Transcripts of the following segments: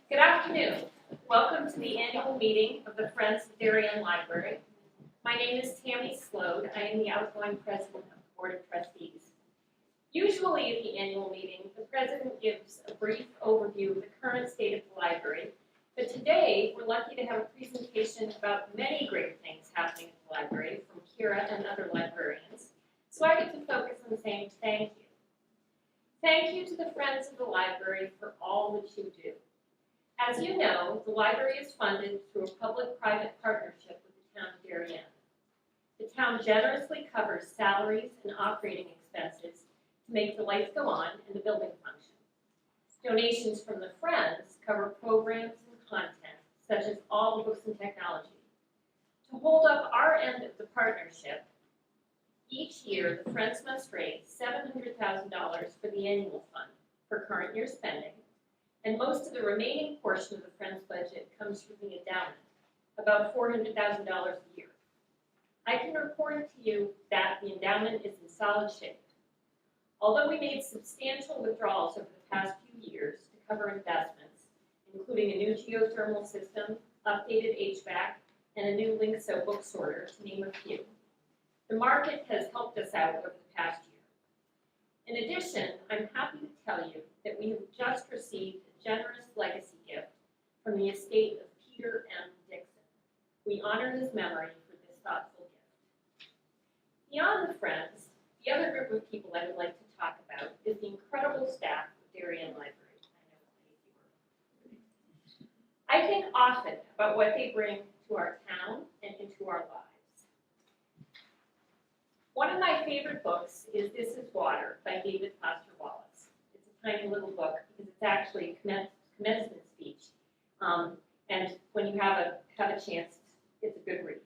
Good afternoon. Welcome to the annual meeting of the Friends of Darien Library. My name is Tammy Sload. I am the outgoing president of the Board of Trustees. Usually at the annual meeting, the president gives a brief overview of the current state of the library, but today we're lucky to have a presentation about many great things happening at the library from Kiera and other librarians, so I get to focus on saying thank you. Thank you to the Friends of the Library for all that you do. As you know, the library is funded through a public-private partnership with the town of Darien. The town generously covers salaries and operating expenses to make the lights go on and the building function. Donations from the Friends cover programs and content, such as all the books and technology. To hold up our end of the partnership, each year the Friends must raise $700,000 for the annual fund for current year spending, and most of the remaining portion of the Friends budget comes from the endowment, about $400,000 a year. I can report to you that the endowment is in solid shape. Although we made substantial withdrawals over the past few years to cover investments, including a new geothermal system, updated HVAC, and a new Linkso book sorter, to name a few, the market has helped us out over the past year. In addition, I'm happy to tell you that we have just received a generous legacy gift from the estate of Peter M. Dixon. We honor his memory for this thoughtful gift. Beyond the Friends, the other group of people I would like to talk about is the incredible staff of Darien Library. I think often about what they bring to our town and into our lives. One of my favorite books is This Is Water by David Foster Wallace. It's a tiny little book because it's actually a commencement speech. And when you have a chance, it's a good read.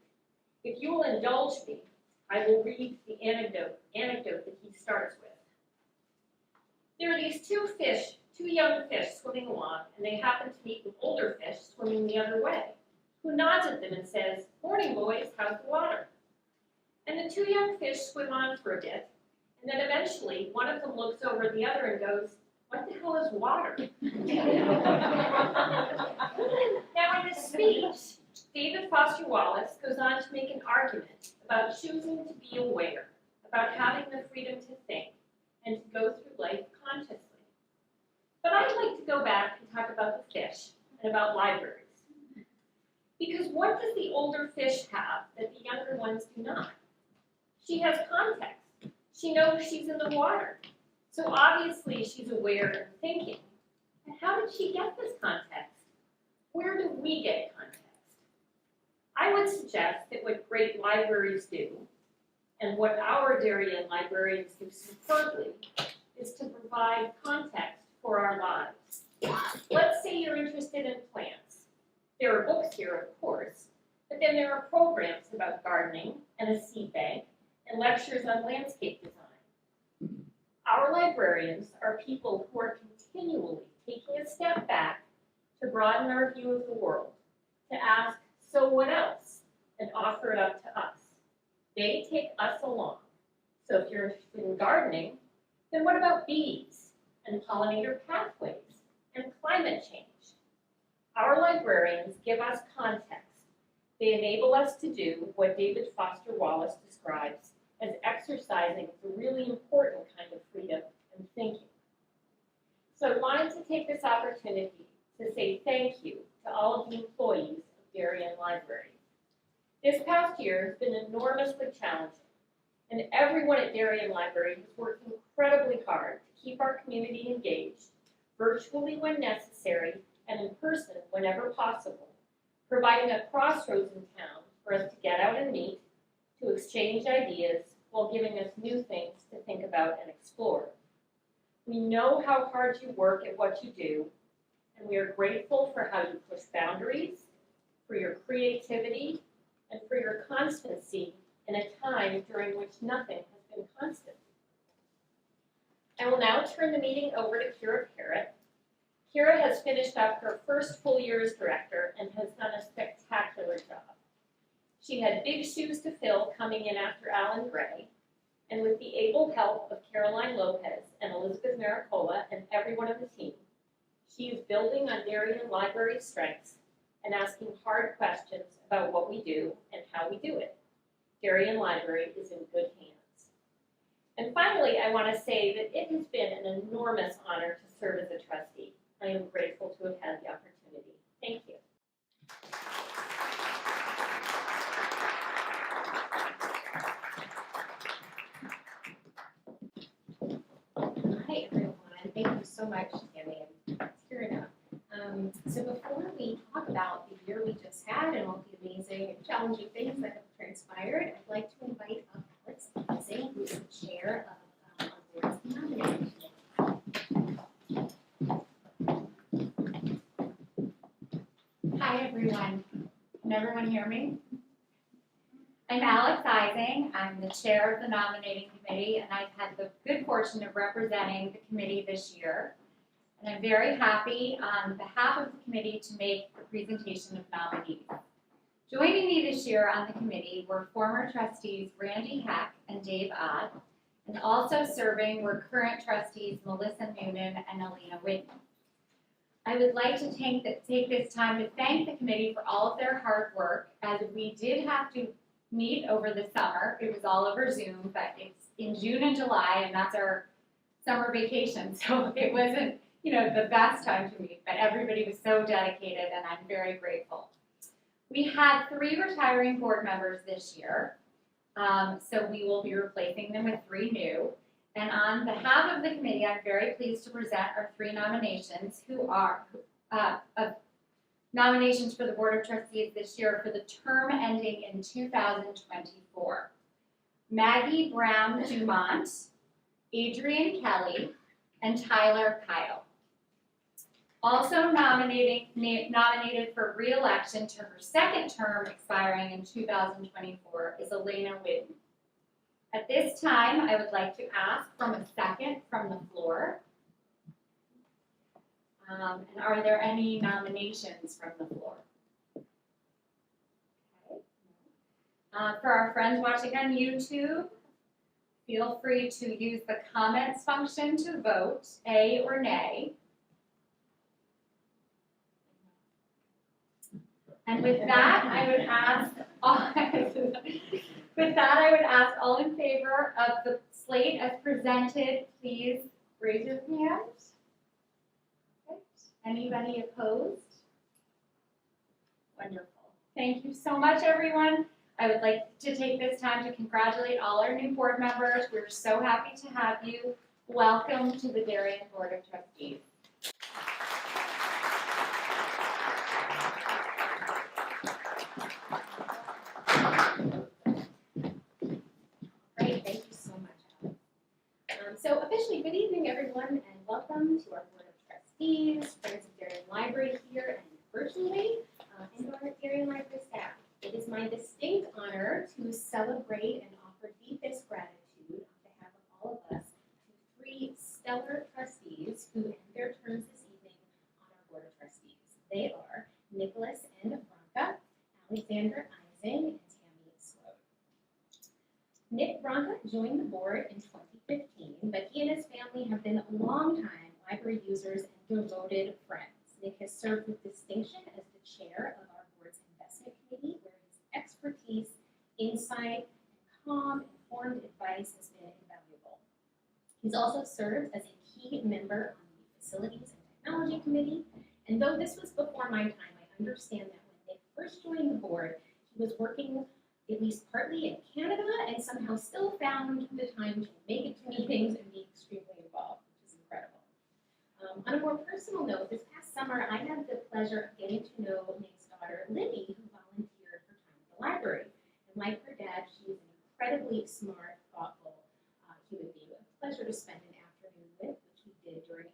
If you will indulge me, I will read the anecdote that he starts with. There are these two young fish swimming along, and they happen to meet with older fish swimming the other way, who nods at them and says, "Morning, boys, how's the water?" And the two young fish swim on for a bit, and then eventually one of them looks over at the other and goes, "What the hell is water?" Now in this speech, David Foster Wallace goes on to make an argument about choosing to be aware, about having the freedom to think, and to go through life consciously. But I'd like to go back and talk about the fish and about libraries. Because what does the older fish have that the younger ones do not? She has context. She knows she's in the water. So obviously she's aware and thinking. And how did she get this context? Where do we get context? I would suggest that what great libraries do, and what our Darien librarians do superbly, is to provide context for our lives. Let's say you're interested in plants. There are books here, of course, but then there are programs about gardening and a seed bank and lectures on landscape design. Our librarians are people who are continually taking a step back to broaden our view of the world, to ask, so what else? And offer it up to us. They take us along. So if you're interested in gardening, then what about bees and pollinator pathways and climate change? Our librarians give us context. They enable us to do what David Foster Wallace describes as exercising the really important kind of freedom and thinking. So I wanted to take this opportunity to say thank you to all of the employees of Darien Library. This past year has been enormously challenging, and everyone at Darien Library has worked incredibly hard to keep our community engaged, virtually when necessary and in person whenever possible, providing a crossroads in town for us to get out and meet, to exchange ideas, while giving us new things to think about and explore. We know how hard you work at what you do, and we are grateful for how you push boundaries, for your creativity, and for your constancy in a time during which nothing has been constant. I will now turn the meeting over to Kiera Parrott. Kiera has finished up her first full year as director and has done a spectacular job. She had big shoes to fill coming in after Alan Gray, and with the able help of Caroline Lopez and Elizabeth Maricola and everyone on the team, He is building on Darien Library's strengths and asking hard questions about what we do and how we do it. Darien Library is in good hands. And finally, I want to say that it has been an enormous honor to serve as a trustee. I am grateful to have had the opportunity. Thank you. Hi, everyone. Thank you so much, Tammy and Kiera. So before we talk about the year we just had and all the amazing and challenging things that have transpired, I'd like to invite up Alex Ising, who's the chair of our board's nominating committee. Hi, everyone. Can everyone hear me? I'm Alex Ising. I'm the chair of the nominating committee, and I've had the good fortune of representing the committee this year. And I'm very happy on behalf of the committee to make the presentation of nominees. Joining me this year on the committee were former trustees Randy Heck and Dave Ott, and also serving were current trustees Melissa Noonan and Alina Whitney. I would like to take this time to thank the committee for all of their hard work, as we did have to meet over the summer. It was all over Zoom, but it's in June and July, and that's our summer vacation, so it wasn't, the best time to meet, but everybody was so dedicated, and I'm very grateful. We had 3 retiring board members this year, so we will be replacing them with 3 new. And on behalf of the committee, I'm very pleased to present our 3 nominations, who are nominations for the Board of Trustees this year for the term ending in 2024. Maggie Brown Dumont, Adrian Kelly, and Tyler Kyle. Also nominated for re-election to her 2nd term expiring in 2024 is Alina Whitney. At this time, I would like to ask from a second from the floor. And are there any nominations from the floor? Okay. For our friends watching on YouTube, feel free to use the comments function to vote, A or nay. And with that, I would ask all in favor of the slate as presented, please raise your hand. Okay. Anybody opposed? Wonderful. Thank you so much, everyone. I would like to take this time to congratulate all our new board members. We're so happy to have you. Welcome to the Darien Board of Trustees. Great, thank you so much, Alex. So officially, good evening, everyone, and welcome to our Board of Trustees, friends of Darien Library here and virtually, and our Darien Library staff. It is my distinct honor to celebrate and offer deepest gratitude on behalf of all of us to 3 stellar trustees who end their terms this evening on our Board of Trustees. They are Nicholas N. Branca, Alexander Ising, and Tammy Sload. Nick Branca joined the board in 2015, but he and his family have been longtime library users and devoted friends. Nick has served with distinction as the chair of our board's investment committee, where his expertise, insight, and calm, informed advice has been invaluable. He's also served as a key member on the facilities and technology committee, and though this was before my time, I understand that when Nick first joined the board, he was working at least partly in Canada and somehow still found the time to make it to meetings and be extremely involved, which is incredible. On a more personal note, this past summer, I had the pleasure of getting to know Nick's daughter, Libby, who volunteered for time at the library. And like her dad, she is an incredibly smart, thoughtful human being. A pleasure to spend an afternoon with, which we did during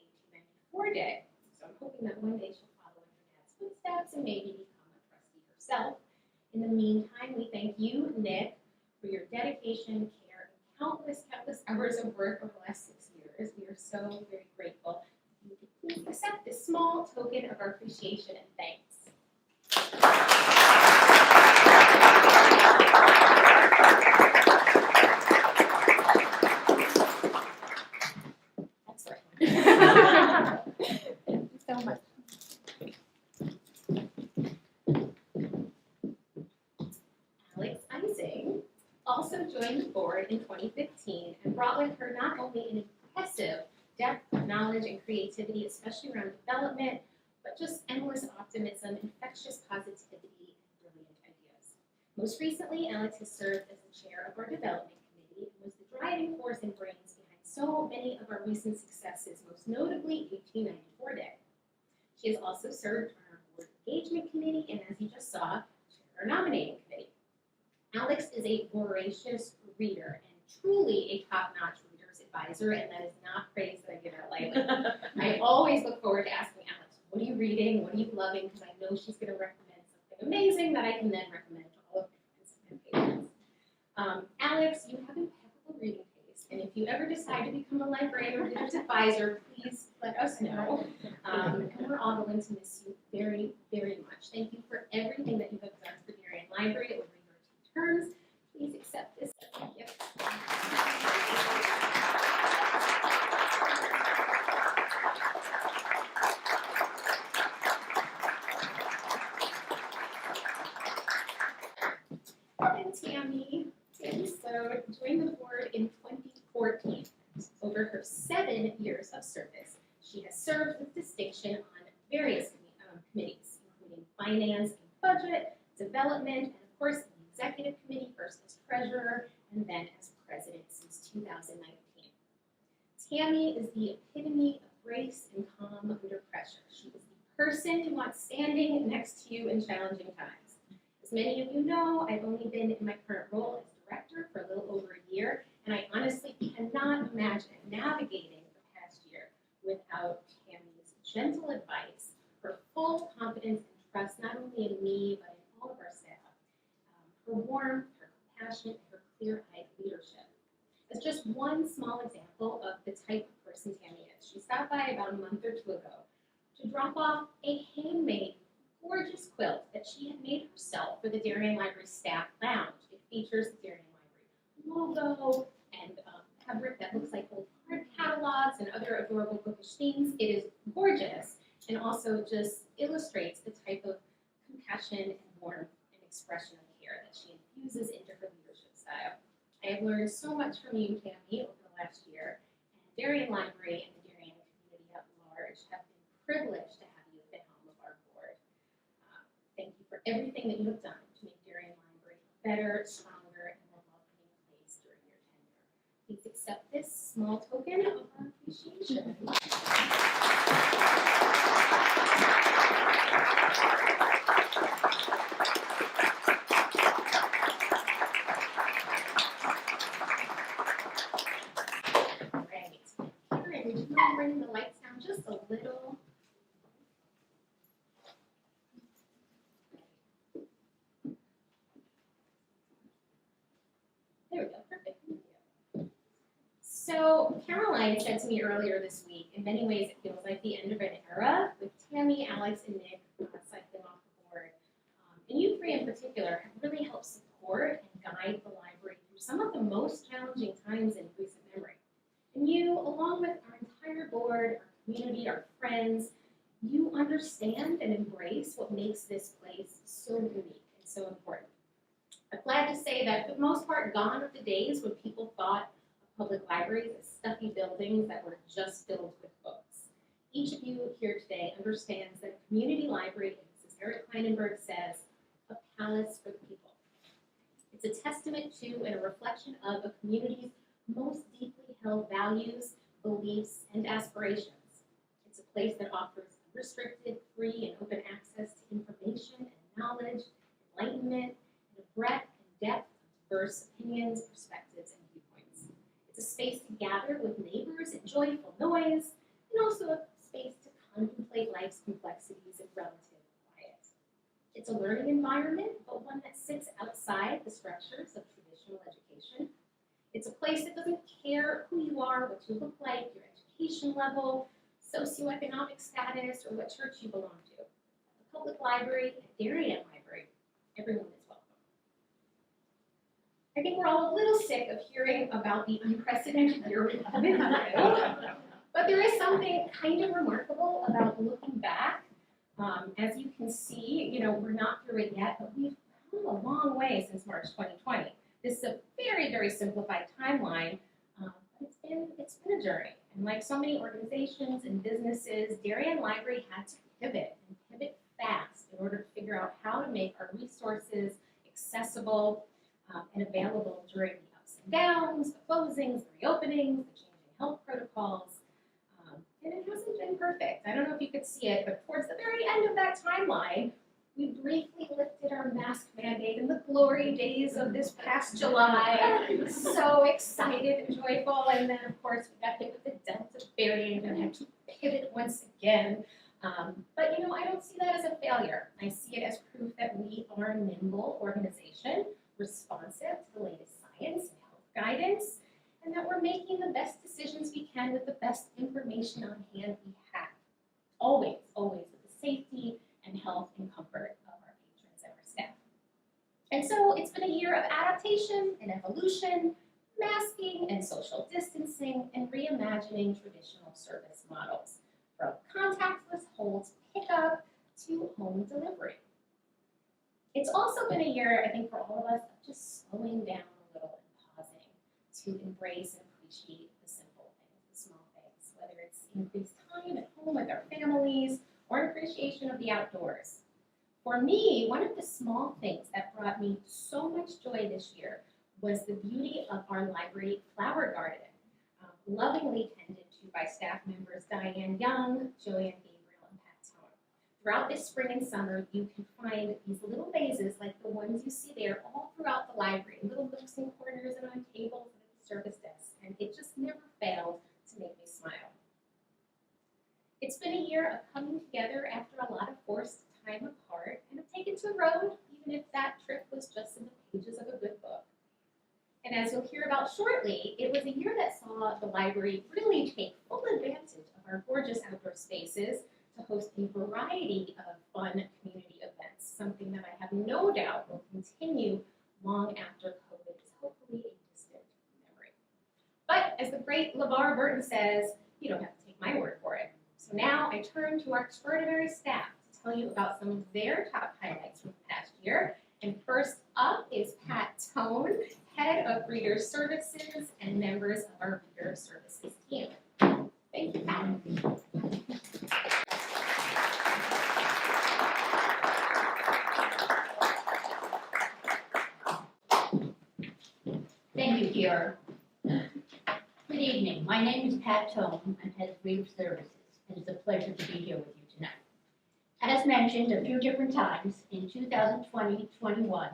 1894 Day. So I'm hoping that one day she'll follow in her dad's footsteps and maybe become a trustee herself. In the meantime, we thank you, Nick, for your dedication, care, and countless hours of work over the last 6 years. We are so very grateful. Please accept this small token of our appreciation and thanks. That's right. Thank you so much. also joined the board in 2015 and brought with her not only an impressive depth of knowledge and creativity, especially around development, but just endless optimism, infectious positivity, and brilliant ideas. Most recently, Alex has served as the chair of our development committee and was the driving force and brains behind so many of our recent successes, most notably 1894 Day. She has also served on our board engagement committee and, as you just saw, chaired our nominating committee. Alex is a voracious reader and truly a top-notch reader's advisor, and that is not praise that I give out lightly. I always look forward to asking Alex, what are you reading? What are you loving? Because I know she's going to recommend something amazing that I can then recommend to all of my friends and patrons. Alex, you have impeccable reading taste, and if you ever decide to become a librarian or reader's advisor, please let us know. And we're all going to miss you very, very much. Thank you for everything that you have done for Darien Library over your 2 terms. Please accept this as a gift. And Tammy Sload joined the board in 2014. Over her 7 years of service, she has served with distinction on various committees, including finance and budget, development, and of course the executive committee, first as treasurer and then as president since 2019. Tammy is the epitome of grace and calm under pressure. She is the person who wants standing next to you in challenging times. As many of you know, I've only been in my current role as director for a little over a year, and I honestly cannot imagine navigating the past year without Tammy's gentle advice, her full confidence and trust not only in me, but in all of our staff, her warmth, her compassion, and her clear-eyed leadership. As just one small example of the type of person Tammy is, she stopped by about a month or 2 ago to drop off a handmade, gorgeous quilt that she had made herself for the Darien Library staff lounge. It features the Darien Library logo and fabric that looks like old card catalogs and other adorable bookish themes. It is gorgeous and also just illustrates the type of compassion and warmth and expression of care that she infuses into her leadership style. I have learned so much from you, Tammy, over the last year, and Darien Library and the Darien community at large have been privileged to have you at the helm of our board. Thank you for everything that you have done to make Darien Library a better, stronger, and more welcoming place during your tenure. Please accept this small token of our appreciation. Bring the lights down just a little. There we go, perfect. So Caroline said to me earlier this week, in many ways it feels like the end of an era with Tammy, Alex, and Nick cycling off the board. And you three in particular have really helped support and guide the library through some of the most challenging times in recent memory. And you, along with our entire board, our community, our friends, you understand and embrace what makes this place so unique and so important. I'm glad to say that for the most part, gone are the days when people thought of public libraries as stuffy buildings that were just filled with books. Each of you here today understands that a community library is, as Eric Kleinenberg says, a palace for the people. It's a testament to and a reflection of a community's most deeply held values, beliefs, and aspirations. It's a place that offers unrestricted, free, and open access to information and knowledge, enlightenment, and a breadth and depth of diverse opinions, perspectives, and viewpoints. It's a space to gather with neighbors in joyful noise, and also a space to contemplate life's complexities in relative quiet. It's a learning environment, but one that sits outside the structures of traditional education. It's a place that doesn't care who you are, what you look like, your education level, socioeconomic status, or what church you belong to. At the public library, at Darien Library, everyone is welcome. I think we're all a little sick of hearing about the unprecedented year we've been through, but there is something kind of remarkable about looking back. As you can see, we're not through it yet, but we've come a long way since March 2020. This is a very, very simplified timeline, but it's been a journey. And like so many organizations and businesses, Darien Library had to pivot and pivot fast in order to figure out how to make our resources accessible and available during the ups and downs, the closings, the reopenings, the changing health protocols. And it hasn't been perfect. I don't know if you could see it, but towards the very end of that timeline, we briefly lifted our mask mandate in the glory days of this past July. So excited and joyful. And then, of course, we got hit with the Delta variant and had to pivot once again. But, I don't see that as a failure. I see it as proof that we are a nimble organization, responsive to the latest science and health guidance, and that we're making the best decisions we can with the best information on hand we have. Always, always with the safety and health and comfort of our patrons and our staff. And so it's been a year of adaptation and evolution, masking and social distancing, and reimagining traditional service models, from contactless holds pickup to home delivery. It's also been a year, I think, for all of us, of just slowing down a little and pausing to embrace and appreciate the simple things, the small things, whether it's increased time at home with our families or an appreciation of the outdoors. For me, one of the small things that brought me so much joy this year was the beauty of our library flower garden, lovingly tended to by staff members Diane Young, Joanne Gabriel, and Pat Tone. Throughout this spring and summer, you can find these little vases like the ones you see there all throughout the library, little nooks and corners and on tables and at the service desk, and it just never failed to make me smile. It's been a year of coming together after a lot of forced time apart and of taking to the road, even if that trip was just in the pages of a good book. And as you'll hear about shortly, it was a year that saw the library really take full advantage of our gorgeous outdoor spaces to host a variety of fun community events, something that I have no doubt will continue long after COVID is hopefully a distant memory. But as the great LeVar Burton says, you don't have to take my word for it. So now I turn to our extraordinary staff to tell you about some of their top highlights from the past year. And first up is Pat Tone, Head of Reader Services and members of our Reader Services team. Thank you, Pat. Thank you, Kiera. Good evening. My name is Pat Tone. I'm Head of Reader Services, and it's a pleasure to be here with you tonight. As mentioned a few different times, in 2020-21,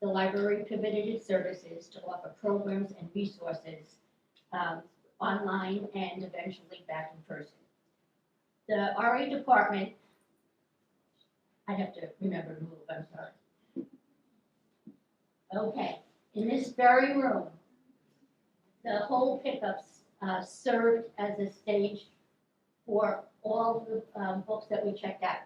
the library pivoted its services to offer programs and resources online and eventually back in person. The RA department, I have to remember to move, I'm sorry. Okay, in this very room, the whole pickups served as a stage for all the books that we checked out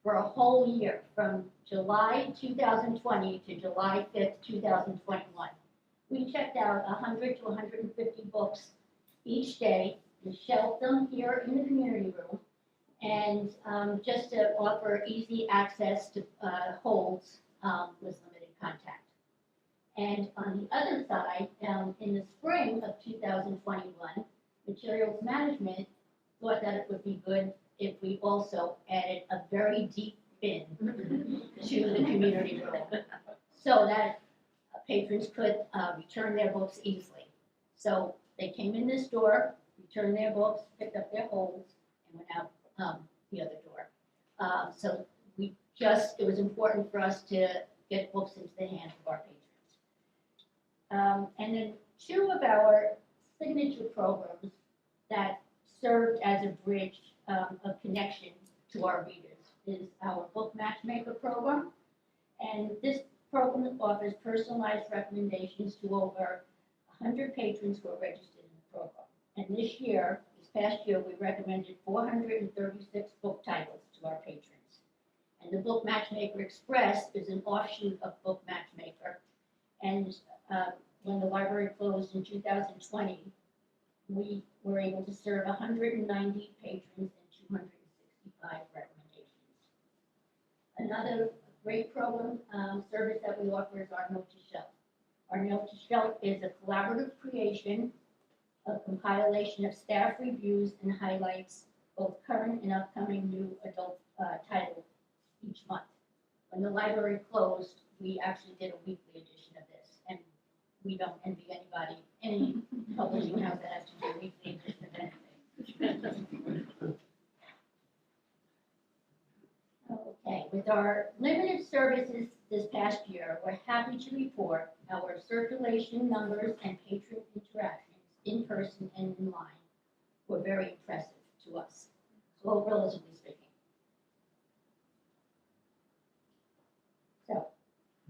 for a whole year, from July 2020 to July 5th, 2021. We checked out 100 to 150 books each day. We shelved them here in the community room, and just to offer easy access to holds with limited contact. And on the other side, in the spring of 2021, Materials Management thought that it would be good if we also added a very deep bin to the community room so that patrons could return their books easily. So they came in this door, returned their books, picked up their holds, and went out the other door. So it was important for us to get books into the hands of our patrons. And then two of our signature programs that served as a bridge of connection to our readers is our Book Matchmaker program. And this program offers personalized recommendations to over 100 patrons who are registered in the program. And this past year, we recommended 436 book titles to our patrons. And the Book Matchmaker Express is an offshoot of Book Matchmaker. And when the library closed in 2020, we were able to serve 190 patrons and 265 recommendations. Another great program service that we offer is our Note to Shelf. Our Note to Shelf is a collaborative creation, a compilation of staff reviews and highlights both current and upcoming new adult titles each month. When the library closed, we actually did a weekly edition of this, and we don't envy anybody, any publishing house that has to do a weekly edition of anything. Okay, with our limited services this past year, we're happy to report our circulation numbers and patron interactions in person and in line were very impressive to us, well, relatively speaking. So,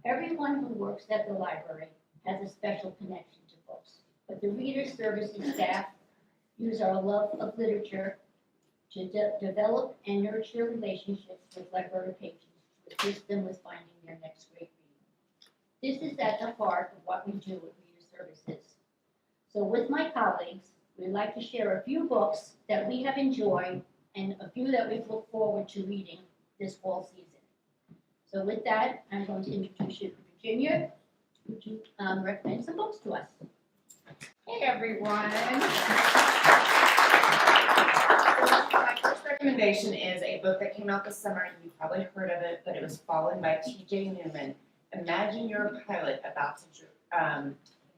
everyone who works at the library has a special connection to books, but the Reader Services staff use our love of literature to develop and nurture relationships with library patrons to assist them with finding their next great read. This is at the heart of what we do at Reader Services. So with my colleagues, we'd like to share a few books that we have enjoyed and a few that we look forward to reading this fall season. So with that, I'm going to introduce you to Virginia. Would you recommend some books to us? Hey everyone. My first recommendation is a book that came out this summer. You've probably heard of it, but it was Fallen by T.J. Newman. Imagine you're a pilot about to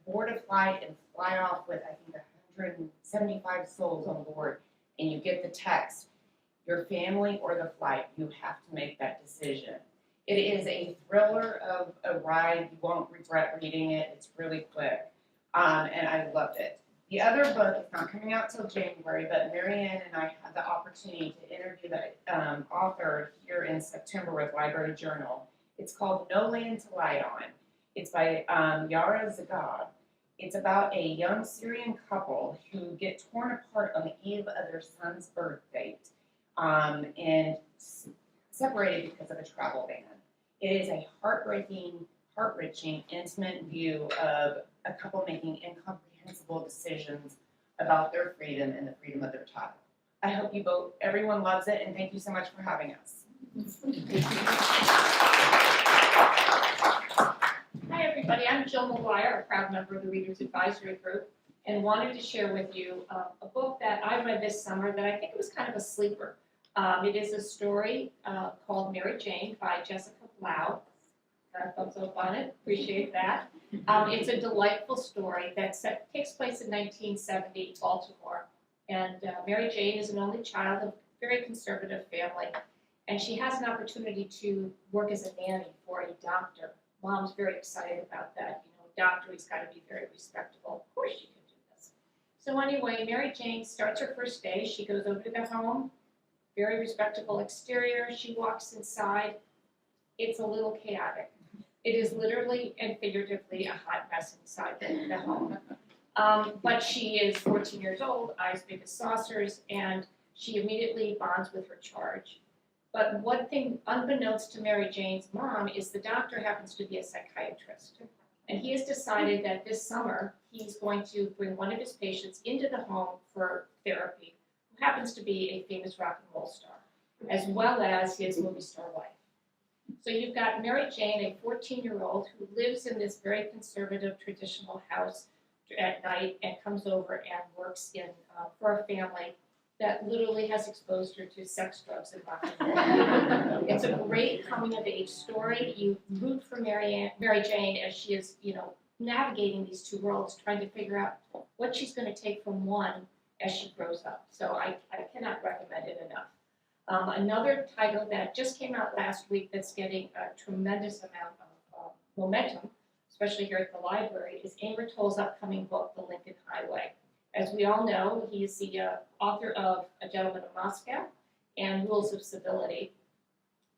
board a flight and fly off with, I think, 175 souls on board, and you get the text, your family or the flight, you have to make that decision. It is a thriller of a ride. You won't regret reading it. It's really quick, and I loved it. The other book is not coming out till January, but Marianne and I had the opportunity to interview the author here in September with Library Journal. It's called No Land to Lie On. It's by Yara Zagab. It's about a young Syrian couple who get torn apart on the eve of their son's birth date and separated because of a travel ban. It is a heartbreaking, heart-wrenching, intimate view of a couple making incomprehensible decisions about their freedom and the freedom of their child. I hope everyone loves it, and thank you so much for having us. Hi, everybody. I'm Jill McGuire, a proud member of the Readers Advisory Group, and wanted to share with you a book that I read this summer that I think was kind of a sleeper. It is a story called Mary Jane by Jessica Loud. Got a thumbs up on it. Appreciate that. It's a delightful story that takes place in 1970 Baltimore. And Mary Jane is an only child of a very conservative family. And she has an opportunity to work as a nanny for a doctor. Mom's very excited about that. You know, a doctor, he's got to be very respectable. Of course she can do this. So anyway, Mary Jane starts her first day. She goes over to the home. Very respectable exterior. She walks inside. It's a little chaotic. It is literally and figuratively a hot mess inside the home. But she is 14 years old, eyes big as saucers, and she immediately bonds with her charge. But one thing, unbeknownst to Mary Jane's mom, is the doctor happens to be a psychiatrist. And he has decided that this summer he's going to bring one of his patients into the home for therapy, who happens to be a famous rock and roll star, as well as his movie star wife. So you've got Mary Jane, a 14-year-old who lives in this very conservative, traditional house at night and comes over and works for a family that literally has exposed her to sex, drugs, and rock and roll. It's a great coming-of-age story. You root for Mary Jane as she is, navigating these two worlds, trying to figure out what she's going to take from one as she grows up. So I cannot recommend it enough. Another title that just came out last week that's getting a tremendous amount of momentum, especially here at the library, is Amor Towles' upcoming book, The Lincoln Highway. As we all know, he is the author of A Gentleman of Moscow and Rules of Civility.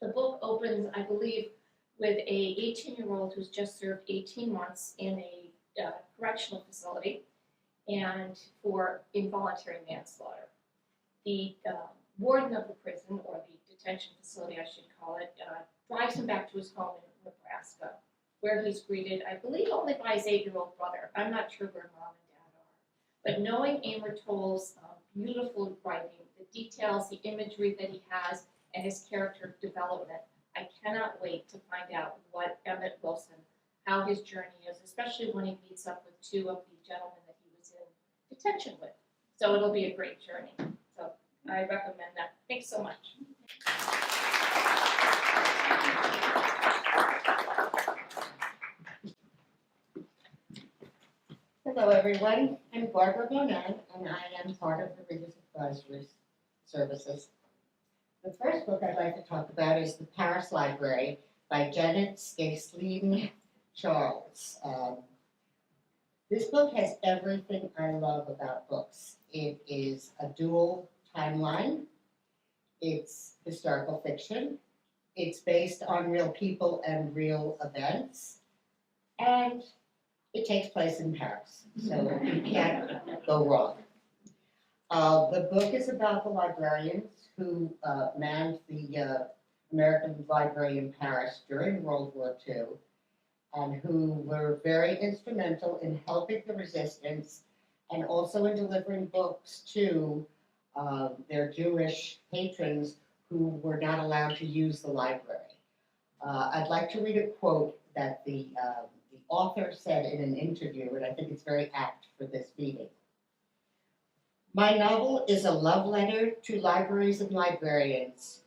The book opens, I believe, with a 18-year-old who's just served 18 months in a correctional facility and for involuntary manslaughter. The warden of the prison, or the detention facility I should call it, drives him back to his home in Nebraska, where he's greeted, I believe, only by his 8-year-old brother. I'm not sure where mom and dad are. But knowing Amor Towles' beautiful writing, the details, the imagery that he has, and his character development, I cannot wait to find out what Emmett Wilson how his journey is, especially when he meets up with two of the gentlemen that he was in detention with. So it'll be a great journey. So I recommend that. Thanks so much. Hello, everyone. I'm Barbara Bonan, and I am part of the Readers Advisory Services. The first book I'd like to talk about is The Paris Library by Janet Scaisleen Charles. This book has everything I love about books. It is a dual timeline. It's historical fiction. It's based on real people and real events. And it takes place in Paris, so you can't go wrong. The book is about the librarians who manned the American Library in Paris during World War II, and who were very instrumental in helping the resistance and also in delivering books to their Jewish patrons who were not allowed to use the library. I'd like to read a quote that the author said in an interview, and I think it's very apt for this meeting. My novel is a love letter to libraries and librarians,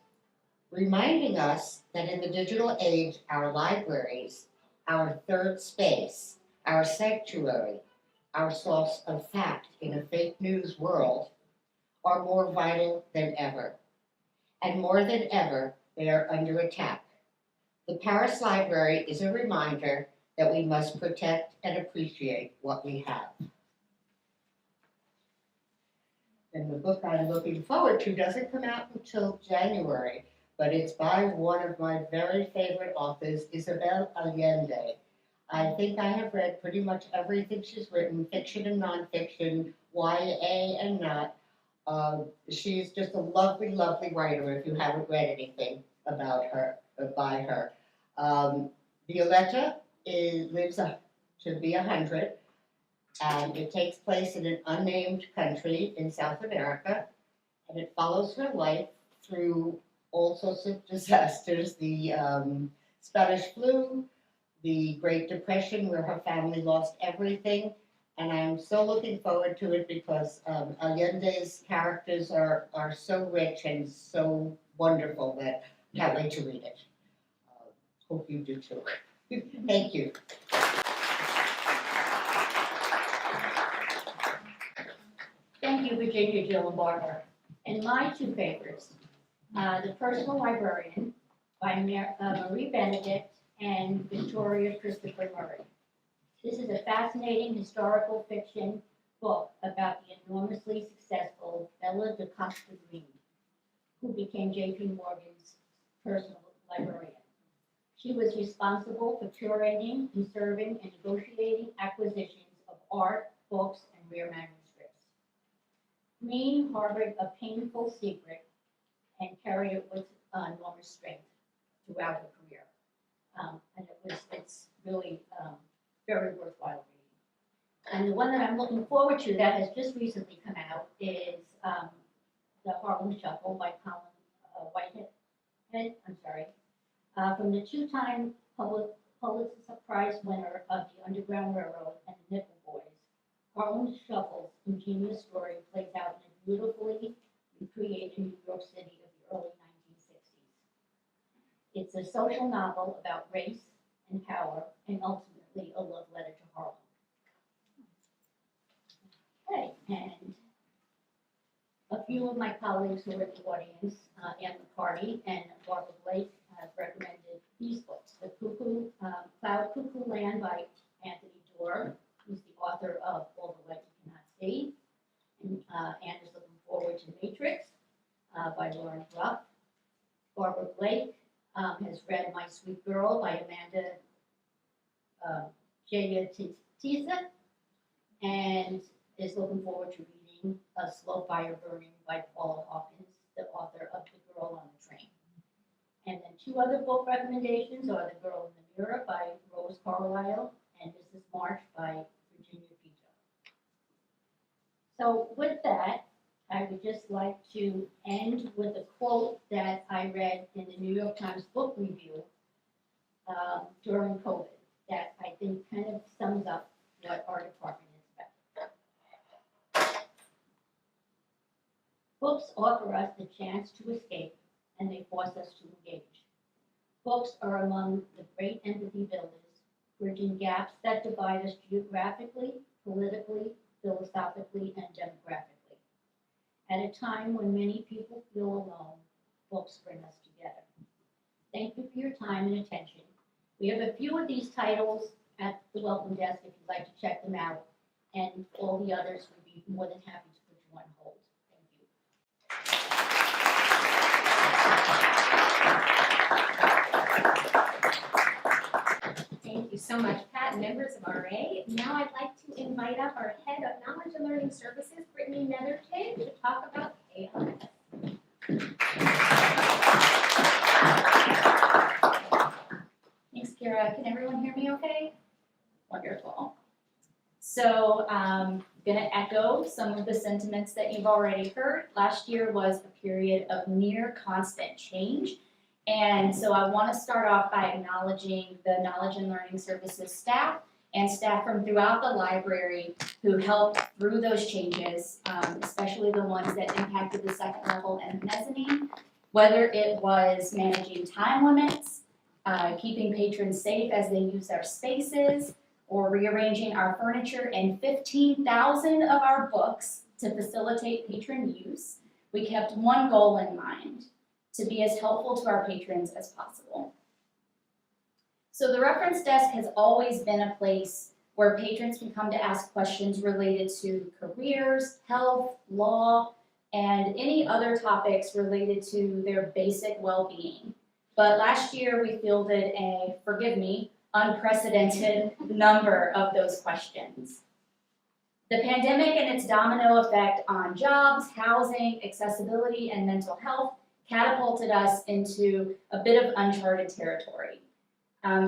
reminding us that in the digital age, our libraries, our third space, our sanctuary, our source of fact in a fake news world, are more vital than ever. And more than ever, they are under attack. The Paris Library is a reminder that we must protect and appreciate what we have. And the book I'm looking forward to doesn't come out until January, but it's by one of my very favorite authors, Isabel Allende. I think I have read pretty much everything she's written, fiction and nonfiction, YA and not. She's just a lovely, lovely writer if you haven't read anything about her, by her. Violetta lives to be 100, and it takes place in an unnamed country in South America, and it follows her life through all sorts of disasters, the Spanish flu, the Great Depression, where her family lost everything, and I'm so looking forward to it because Allende's characters are so rich and so wonderful that I can't wait to read it. Hope you do too. Thank you. Thank you, Virginia, Jill, and Barbara. And my two favorites, The Personal Librarian by Marie Benedict and Victoria Christopher Murray. This is a fascinating historical fiction book about the enormously successful Bella DaCosta Green, who became J.P. Morgan's personal librarian. She was responsible for curating, conserving, and negotiating acquisitions of art, books, and rare manuscripts. Green harbored a painful secret and carried it with enormous strength throughout her career. And it's really very worthwhile reading. And the one that I'm looking forward to that has just recently come out is The Harlem Shuffle by Colin Whitehead. From the two-time Pulitzer Prize winner of The Underground Railroad and The Nickel Boys, Harlem Shuffle's ingenious story plays out in a beautifully recreated New York City of the early 1960s. It's a social novel about race and power, and ultimately a love letter to Harlem. Okay, and a few of my colleagues who are in the audience, Anne McCarty and Barbara Blake, have recommended these books. The Cloud Cuckoo Land by Anthony Doerr, who's the author of All the Light You Cannot See. And Anne is looking forward to Matrix by Lauren Ruff. Barbara Blake has read My Sweet Girl by Amanda Jayatisa, and is looking forward to reading A Slow Fire Burning by Paula Hawkins, the author of The Girl on the Train. And then two other book recommendations are The Girl in the Mirror by Rose Carlisle and Mrs. March by Virginia Pito. So with that, I would just like to end with a quote that I read in the New York Times Book Review during COVID. that I think kind of sums up what our department is about. Books offer us the chance to escape, and they force us to engage. Books are among the great empathy builders, bridging gaps that divide us geographically, politically, philosophically, and demographically. At a time when many people feel alone, books bring us together. Thank you for your time and attention. We have a few of these titles at the welcome desk if you'd like to check them out, and all the others would be more than happy to put you on hold. Thank you. Thank you so much, Pat, and members of RA. Now I'd like to invite up our Head of Knowledge and Learning Services, Brittany Netherton, to talk about ALS. Thanks, Kiera. Can everyone hear me okay? Wonderful. So gonna echo some of the sentiments that you've already heard. Last year was a period of near constant change. And so I want to start off by acknowledging the Knowledge and Learning Services staff and staff from throughout the library who helped through those changes, especially the ones that impacted the second level and mezzanine, whether it was managing time limits, keeping patrons safe as they use our spaces, or rearranging our furniture and 15,000 of our books to facilitate patron use. We kept one goal in mind: to be as helpful to our patrons as possible. So the reference desk has always been a place where patrons can come to ask questions related to careers, health, law, and any other topics related to their basic well-being. But last year we fielded a, forgive me, unprecedented number of those questions. The pandemic and its domino effect on jobs, housing, accessibility, and mental health catapulted us into a bit of uncharted territory.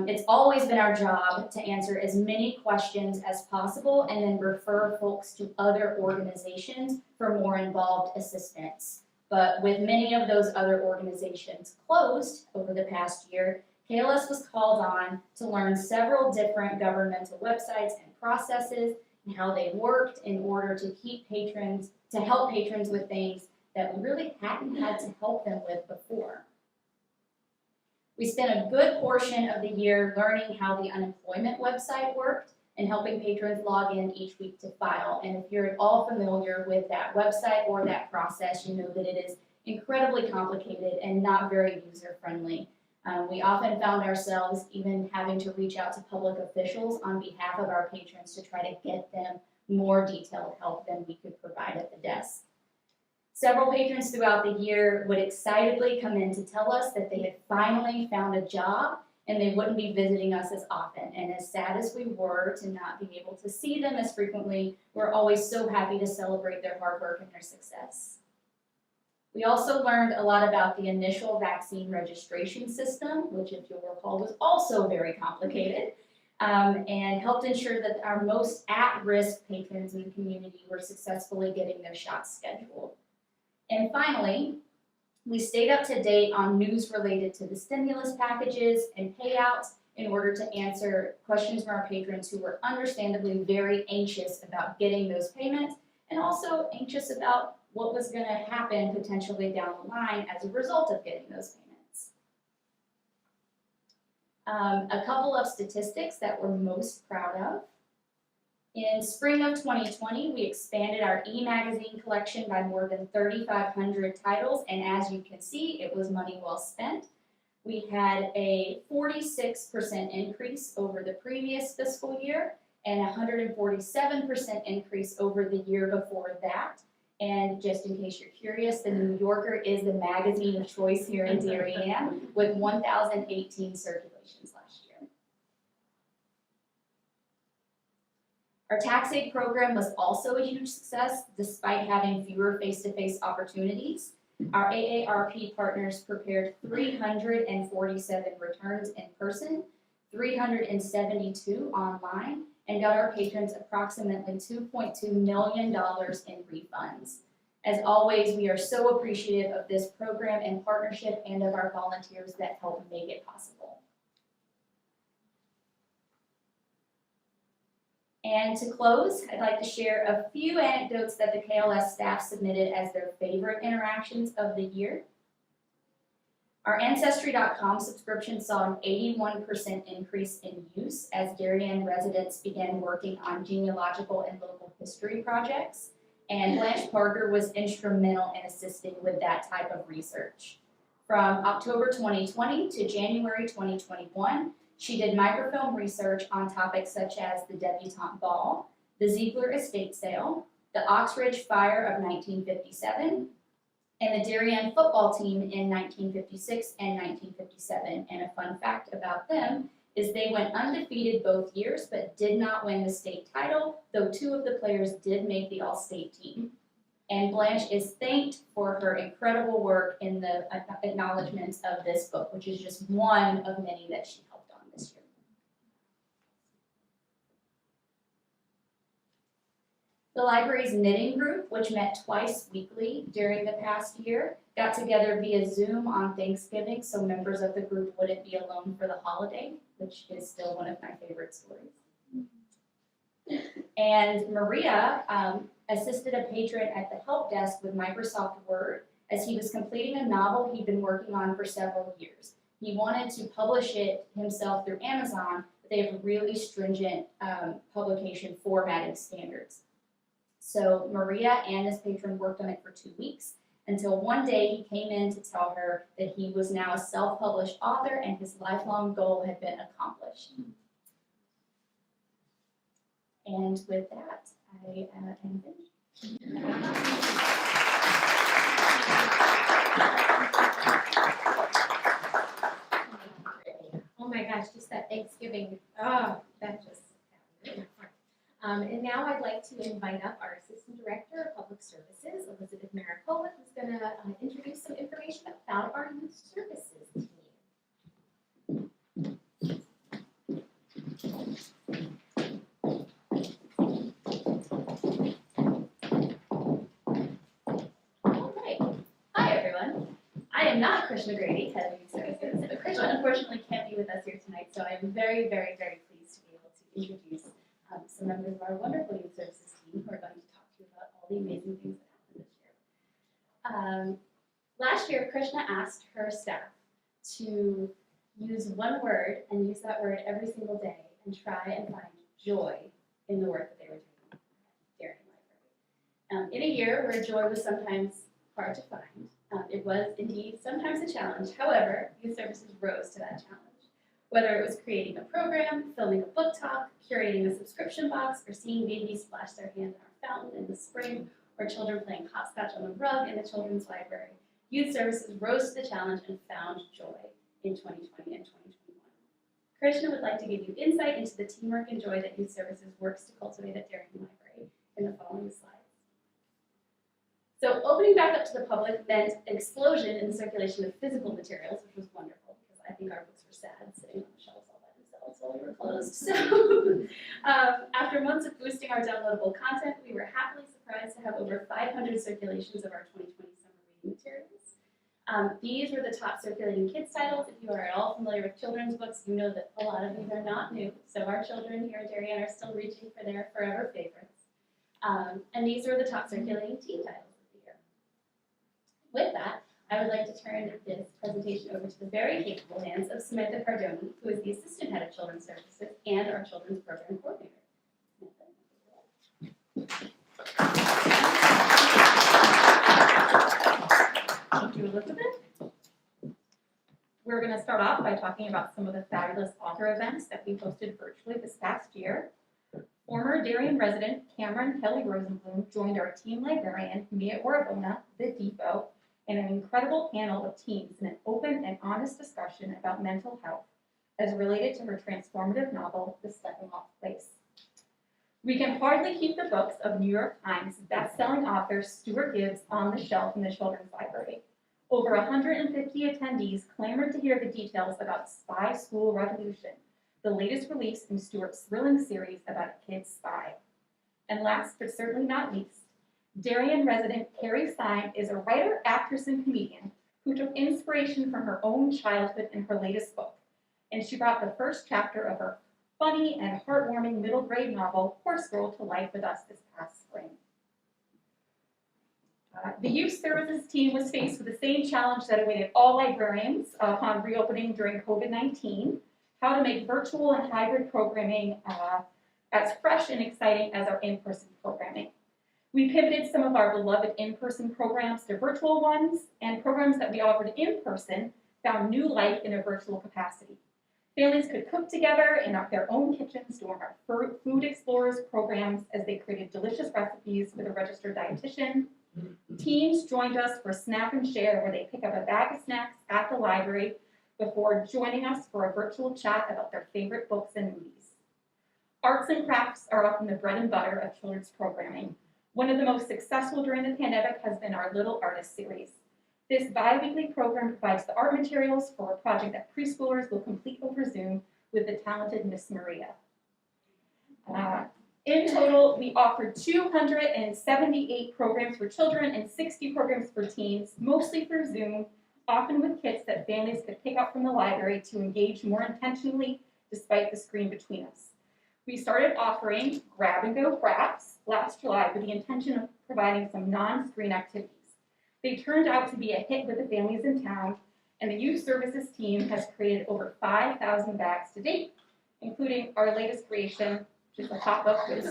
It's always been our job to answer as many questions as possible and then refer folks to other organizations for more involved assistance. But with many of those other organizations closed over the past year, KLS was called on to learn several different governmental websites and processes and how they worked in order to help patrons with things that we really hadn't had to help them with before. We spent a good portion of the year learning how the unemployment website worked and helping patrons log in each week to file. And if you're at all familiar with that website or that process, you know that it is incredibly complicated and not very user-friendly. We often found ourselves even having to reach out to public officials on behalf of our patrons to try to get them more detailed help than we could provide at the desk. Several patrons throughout the year would excitedly come in to tell us that they had finally found a job and they wouldn't be visiting us as often. And as sad as we were to not be able to see them as frequently, we're always so happy to celebrate their hard work and their success. We also learned a lot about the initial vaccine registration system, which, if you'll recall, was also very complicated, and helped ensure that our most at-risk patrons in the community were successfully getting their shots scheduled. And finally, we stayed up to date on news related to the stimulus packages and payouts in order to answer questions from our patrons who were understandably very anxious about getting those payments and also anxious about what was going to happen potentially down the line as a result of getting those payments. A couple of statistics that we're most proud of. In spring of 2020, we expanded our e-magazine collection by more than 3,500 titles, and as you can see, it was money well spent. We had a 46% increase over the previous fiscal year and a 147% increase over the year before that. And just in case you're curious, the New Yorker is the magazine of choice here in Darien with 1,018 circulations last year. Our tax aid program was also a huge success despite having fewer face-to-face opportunities. Our AARP partners prepared 347 returns in person, 372 online, and got our patrons approximately $2.2 million in refunds. As always, we are so appreciative of this program and partnership and of our volunteers that help make it possible. And to close, I'd like to share a few anecdotes that the KLS staff submitted as their favorite interactions of the year. Our Ancestry.com subscription saw an 81% increase in use as Darien residents began working on genealogical and local history projects, and Blanche Parker was instrumental in assisting with that type of research. From October 2020 to January 2021, she did microfilm research on topics such as the debutante ball, the Ziegler estate sale, the Oxridge fire of 1957, and the Darien football team in 1956 and 1957. And a fun fact about them is they went undefeated both years but did not win the state title, though 2 of the players did make the all-state team. And Blanche is thanked for her incredible work in the acknowledgments of this book, which is just one of many that she helped on this year. The library's knitting group, which met twice weekly during the past year, got together via Zoom on Thanksgiving so members of the group wouldn't be alone for the holiday, which is still one of my favorite stories. And Maria assisted a patron at the help desk with Microsoft Word as he was completing a novel he'd been working on for several years. He wanted to publish it himself through Amazon, but they have really stringent publication formatting standards. So Maria and his patron worked on it for 2 weeks until one day he came in to tell her that he was now a self-published author and his lifelong goal had been accomplished. And with that, I am finished. Oh my gosh, just that Thanksgiving, that just sounded fun. And now I'd like to invite up our Assistant Director of Public Services, Elizabeth Maricola, who's going to introduce some information about our Youth Services team. Hi everyone. I am not Krishna Grady, Head of Youth Services, but Krishna unfortunately can't be with us here tonight, so I am very, very, very pleased to be able to introduce some members of our wonderful Youth Services team who are going to talk to you about all the amazing things that happened this year. Last year, Krishna asked her staff to use one word and use that word every single day and try and find joy in the work that they were doing at Darien Library. In a year where joy was sometimes hard to find, it was indeed sometimes a challenge. However, Youth Services rose to that challenge. Whether it was creating a program, filming a book talk, curating a subscription box, or seeing babies splash their hands in our fountain in the spring, or children playing hopscotch on the rug in the children's library, Youth Services rose to the challenge and found joy in 2020 and 2021. Krishna would like to give you insight into the teamwork and joy that Youth Services works to cultivate at Darien Library in the following slides. So opening back up to the public meant an explosion in the circulation of physical materials, which was wonderful because I think our books were sad sitting on the shelves all by themselves while we were closed. So after months of boosting our downloadable content, we were happily surprised to have over 500 circulations of our 2020 summer reading materials. These were the top circulating kids titles. If you are at all familiar with children's books, you know that a lot of these are not new. So our children here at Darien are still reaching for their forever favorites. And these are the top circulating teen titles. With that, I would like to turn this presentation over to the very capable hands of Samantha Cardoni, who is the Assistant Head of Children's Services and our Children's Program Coordinator. Thank you, Elizabeth. We're going to start off by talking about some of the fabulous author events that we hosted virtually this past year. Former Darien resident Cameron Kelly Rosenblum joined our team librarian, Mia Orabona, the Depot, in an incredible panel of teens in an open and honest discussion about mental health as related to her transformative novel, The Stepping Off Place. We can hardly keep the books of New York Times best-selling author Stuart Gibbs on the shelf in the Children's Library. Over 150 attendees clamored to hear the details about Spy School Revolution, the latest release in Stuart's thrilling series about a kid's spy. And last but certainly not least, Darien resident Carrie Stein is a writer, actress, and comedian who took inspiration from her own childhood in her latest book, and she brought the first chapter of her funny and heartwarming middle grade novel, Horse Girl, to life with us this past spring. The youth services team was faced with the same challenge that awaited all librarians upon reopening during COVID-19, how to make virtual and hybrid programming as fresh and exciting as our in-person programming. We pivoted some of our beloved in-person programs to virtual ones, and programs that we offered in person found new life in a virtual capacity. Families could cook together in their own kitchens during our Food Explorers programs as they created delicious recipes with a registered dietitian. Teens joined us for Snap and Share, where they pick up a bag of snacks at the library before joining us for a virtual chat about their favorite books and movies. Arts and crafts are often the bread and butter of children's programming. One of the most successful during the pandemic has been our Little Artist series. This bi-weekly program provides the art materials for a project that preschoolers will complete over Zoom with the talented Miss Maria. In total, we offered 278 programs for children and 60 programs for teens, mostly through Zoom, often with kits that families could pick up from the library to engage more intentionally despite the screen between us. We started offering grab-and-go crafts last July with the intention of providing some non-screen activities. They turned out to be a hit with the families in town, and the youth services team has created over 5,000 bags to date, including our latest creation, which is a pop-up quiz.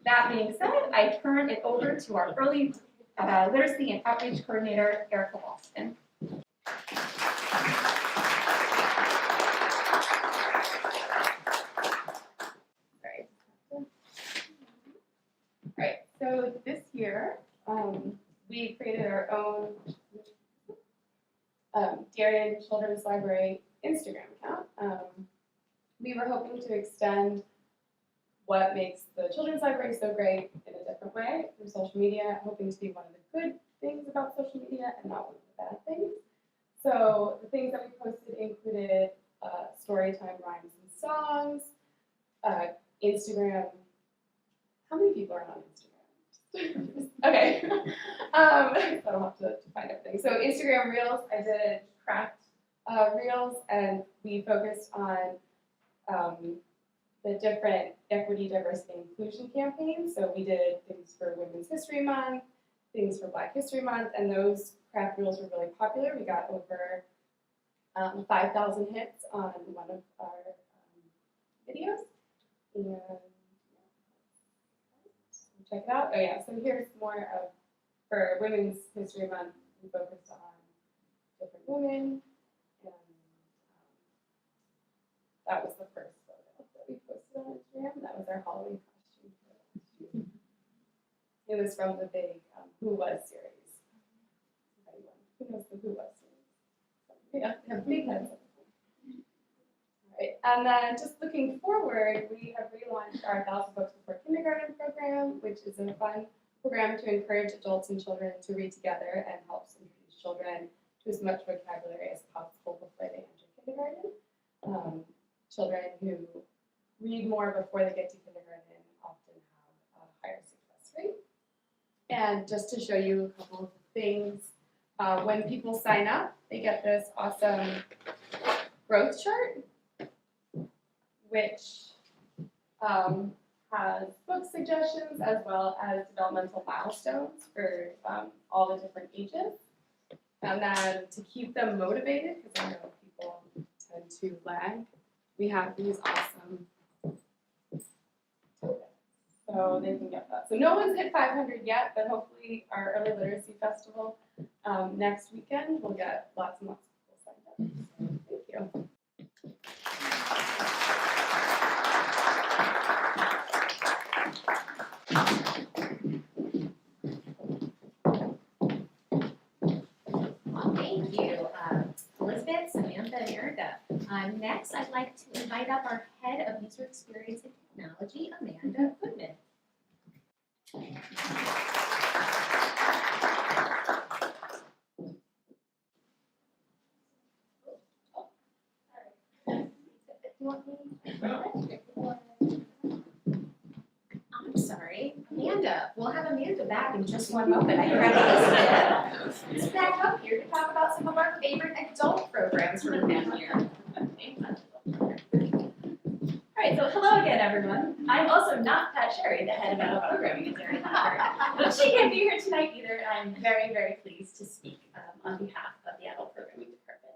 That being said, I turn it over to our early literacy and outreach coordinator, Erica Walston. Right, so this year, we created our own Darien Children's Library Instagram account. We were hoping to extend what makes the Children's Library so great in a different way through social media, hoping to be one of the good things about social media and not one of the bad things. So the things that we posted included storytime rhymes and songs, Instagram. How many people are on Instagram? Okay. I don't have to find everything. So Instagram Reels, I did craft Reels, and we focused on the different equity, diversity, and inclusion campaigns. So we did things for Women's History Month, things for Black History Month, and those craft reels were really popular. We got over 5,000 hits on one of our videos. And check it out. Oh yeah, so here's more of, for Women's History Month, we focused on different women, and that was the first photo that we posted on Instagram. That was our Halloween costume for last year. It was from the big Who Was series. Anyone who knows the Who Was series? Yeah, they have big heads. Right. And then just looking forward, we have relaunched our 1,000 Books Before Kindergarten program, which is a fun program to encourage adults and children to read together and helps introduce children to as much vocabulary as possible before they enter kindergarten. Children who read more before they get to kindergarten often have a higher success rate. And just to show you a couple of things, when people sign up, they get this awesome growth chart, which has book suggestions as well as developmental milestones for all the different ages. And then to keep them motivated, because I know people tend to lag, we have these awesome tokens. So they can get that. So no one's hit 500 yet, but hopefully our Early Literacy Festival next weekend we'll get lots and lots of people signed up. So thank you. Thank you, Elizabeth, Samantha, and Erica. Next, I'd like to invite up our Head of User Experience and Technology, Amanda Goodman. I'm sorry, Amanda. We'll have Amanda back in just one moment. Are you ready? She's back up here to talk about some of our favorite adult programs from down here. right, so hello again, everyone. I'm also not Pat Sherry, the head of adult programming at Darien Library. But she can't be here tonight either. I'm very, very pleased to speak on behalf of the adult programming department.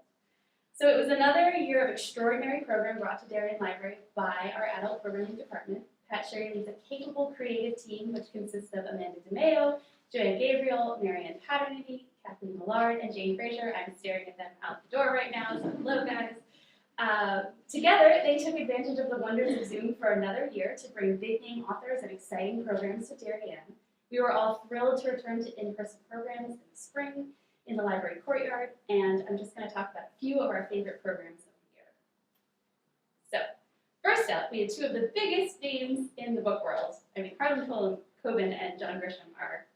So it was another year of extraordinary program brought to Darien Library by our adult programming department. Pat Sherry leads a capable creative team which consists of Amanda DeMeo, Joanne Gabriel, Marianne Paternity, Kathleen Millard, and Jane Fraser. I'm staring at them out the door right now, so hello guys. Together, they took advantage of the wonders of Zoom for another year to bring big-name authors and exciting programs to Darien. We were all thrilled to return to in-person programs in the spring in the library courtyard, and I'm just going to talk about a few of our favorite programs of the year. So, first up, we had two of the biggest names in the book world. I mean, Harlan Coben and John Grisham are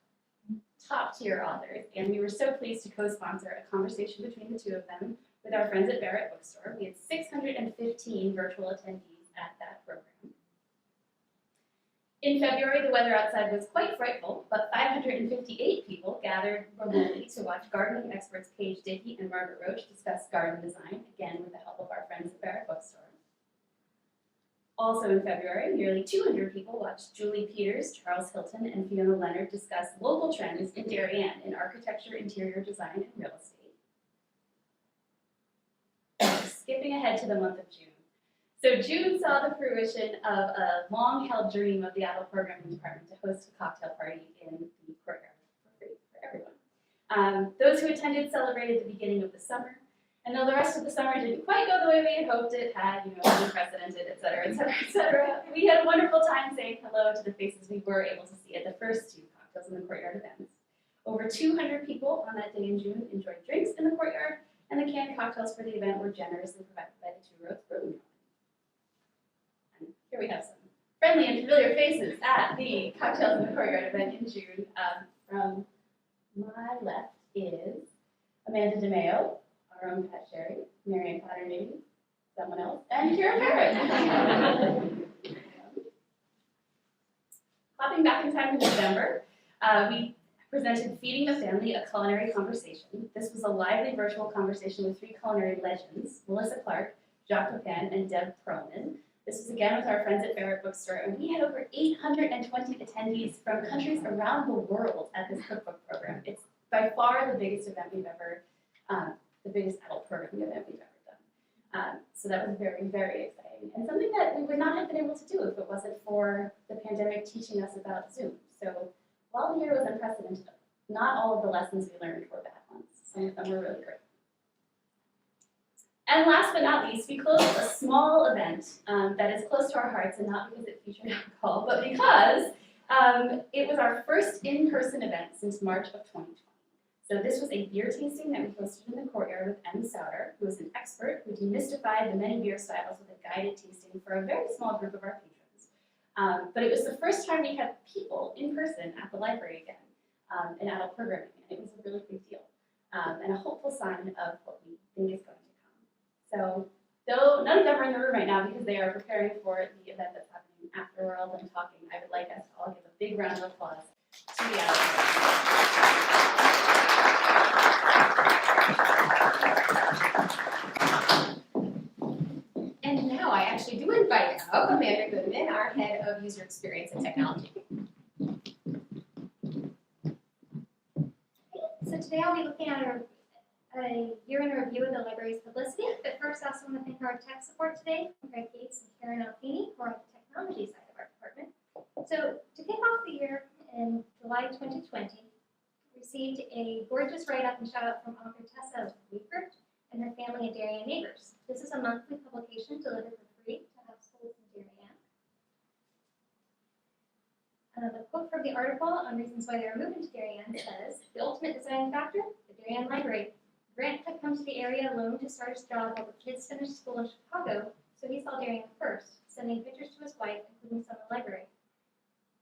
top-tier authors, and we were so pleased to co-sponsor a conversation between the two of them with our friends at Barrett Bookstore. We had 615 virtual attendees at that program. In February, the weather outside was quite frightful, but 558 people gathered remotely to watch gardening experts Paige Dickey and Margaret Roach discuss garden design, again with the help of our friends at Barrett Bookstore. Also in February, nearly 200 people watched Julie Peters, Charles Hilton, and Fiona Leonard discuss local trends in Darien in architecture, interior design, and real estate. Skipping ahead to the month of June. So June saw the fruition of a long-held dream of the adult programming department to host a cocktail party in the courtyard for free for everyone. Those who attended celebrated the beginning of the summer, and though the rest of the summer didn't quite go the way we had hoped it had, unprecedented, et cetera, et cetera, et cetera, we had a wonderful time saying hello to the faces we were able to see at the first two cocktails in the courtyard events. Over 200 people on that day in June enjoyed drinks in the courtyard, and the canned cocktails for the event were generously provided by the Two Roads Brewing Company. And here we have some friendly and familiar faces at the Cocktails in the Courtyard event in June. From my left is Amanda DeMeo, our own Pat Sherry, Marianne Paternity, someone else, and Kiera Parrott. Hopping back in time to November, we presented Feeding the Family, a Culinary Conversation. This was a lively virtual conversation with three culinary legends, Melissa Clark, Jacques Pepin, and Deb Perlman. This was again with our friends at Barrett Bookstore, and we had over 820 attendees from countries around the world at this cookbook program. It's by far the biggest event we've ever, the biggest adult programming event we've ever done. So that was very, very exciting, and something that we would not have been able to do if it wasn't for the pandemic teaching us about Zoom. So while the year was unprecedented, not all of the lessons we learned were bad ones. Some of them were really great. And last but not least, we closed a small event that is close to our hearts, and not because it featured alcohol, but because it was our first in-person event since March of 2020. So this was a beer tasting that we hosted in the courtyard with M. Souter, who is an expert who demystified the many beer styles with a guided tasting for a very small group of our patrons. But it was the first time we had people in person at the library again in adult programming, and it was a really big deal and a hopeful sign of what we think is going to come. So, though none of them are in the room right now because they are preparing for the event that's happening after we're all done talking, I would like us to all give a big round of applause to the adult And now I actually do invite up Amanda Goodman, our head of user experience and technology. So today I'll be looking at a year in review of the library's publicity, but first I also want to thank our tech support today, Greg Gates and Karen Alfini, who are on the technology side of our department. So to kick off the year in July 2020, we received a gorgeous write-up and shout-out from author Tessa Weaver and her family at Darien Neighbors. This is a monthly publication delivered for free to households in Darien. The quote from the article on reasons why they are moving to Darien says, "The ultimate deciding factor, the Darien Library. Grant had come to the area alone to start his job while the kids finished school in Chicago, so he saw Darien first, sending pictures to his wife, including some of the library.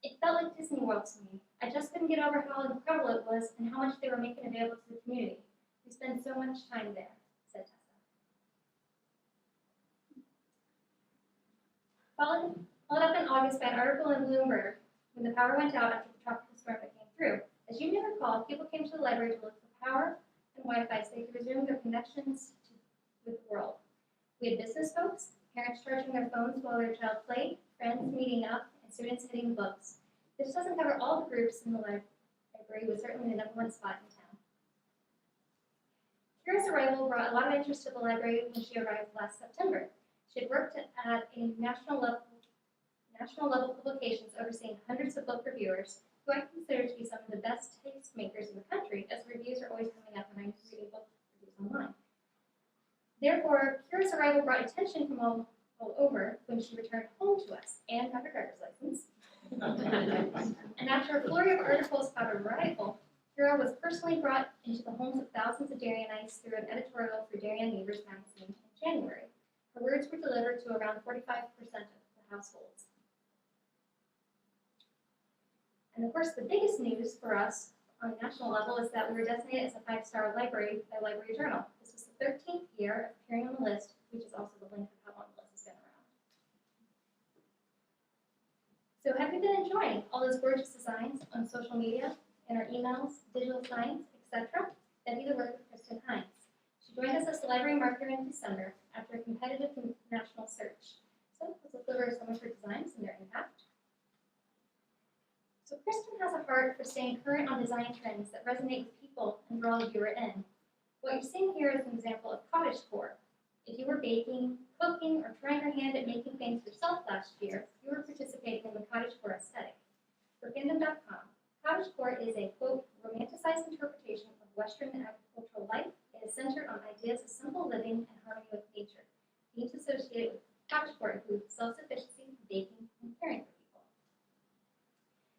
It felt like Disney World to me. I just couldn't get over how incredible it was and how much they were making available to the community. We spend so much time there," said Tessa. Followed up in August by an article in Bloomberg when the power went out after the tropical storm that came through. As you may recall, people came to the library to look for power and Wi-Fi so they could resume their connections with the world. We had business folks, parents charging their phones while their child played, friends meeting up, and students hitting books. This doesn't cover all the groups in the library, with certainly the #1 spot in town. Kiera's arrival brought a lot of interest to the library when she arrived last September. She had worked at a national level publications overseeing hundreds of book reviewers, who I consider to be some of the best tastemakers in the country, as reviews are always coming up when I'm reading book reviews online. Therefore, Kiera's arrival brought attention from all over when she returned home to us and got her driver's license. And after a flurry of articles about her arrival, Kiera was personally brought into the homes of thousands of Darienites through an editorial for Darien Library magazine in January. Her words were delivered to around 45% of the households. And of course, the biggest news for us on a national level is that we were designated as a 5-star library by Library Journal. This was the 13th year of appearing on the list, which is also the length of how long the list has been around. So have you been enjoying all those gorgeous designs on social media, in our emails, digital signs, etc.? That we work with Kristen Hines. She joined us as the library marketer in December after a competitive national search. So let's look over some of her designs and their impact. So Kristen has a heart for staying current on design trends that resonate with people and draw the viewer in. What you're seeing here is an example of cottage core. If you were baking, cooking, or trying your hand at making things yourself last year, you were participating in the cottage core aesthetic. For Fandom.com, cottage core is a, quote, romanticized interpretation of Western agricultural life. It is centered on ideas of simple living and harmony with nature. Themes associated with cottage core include self-sufficiency, baking, and caring for people.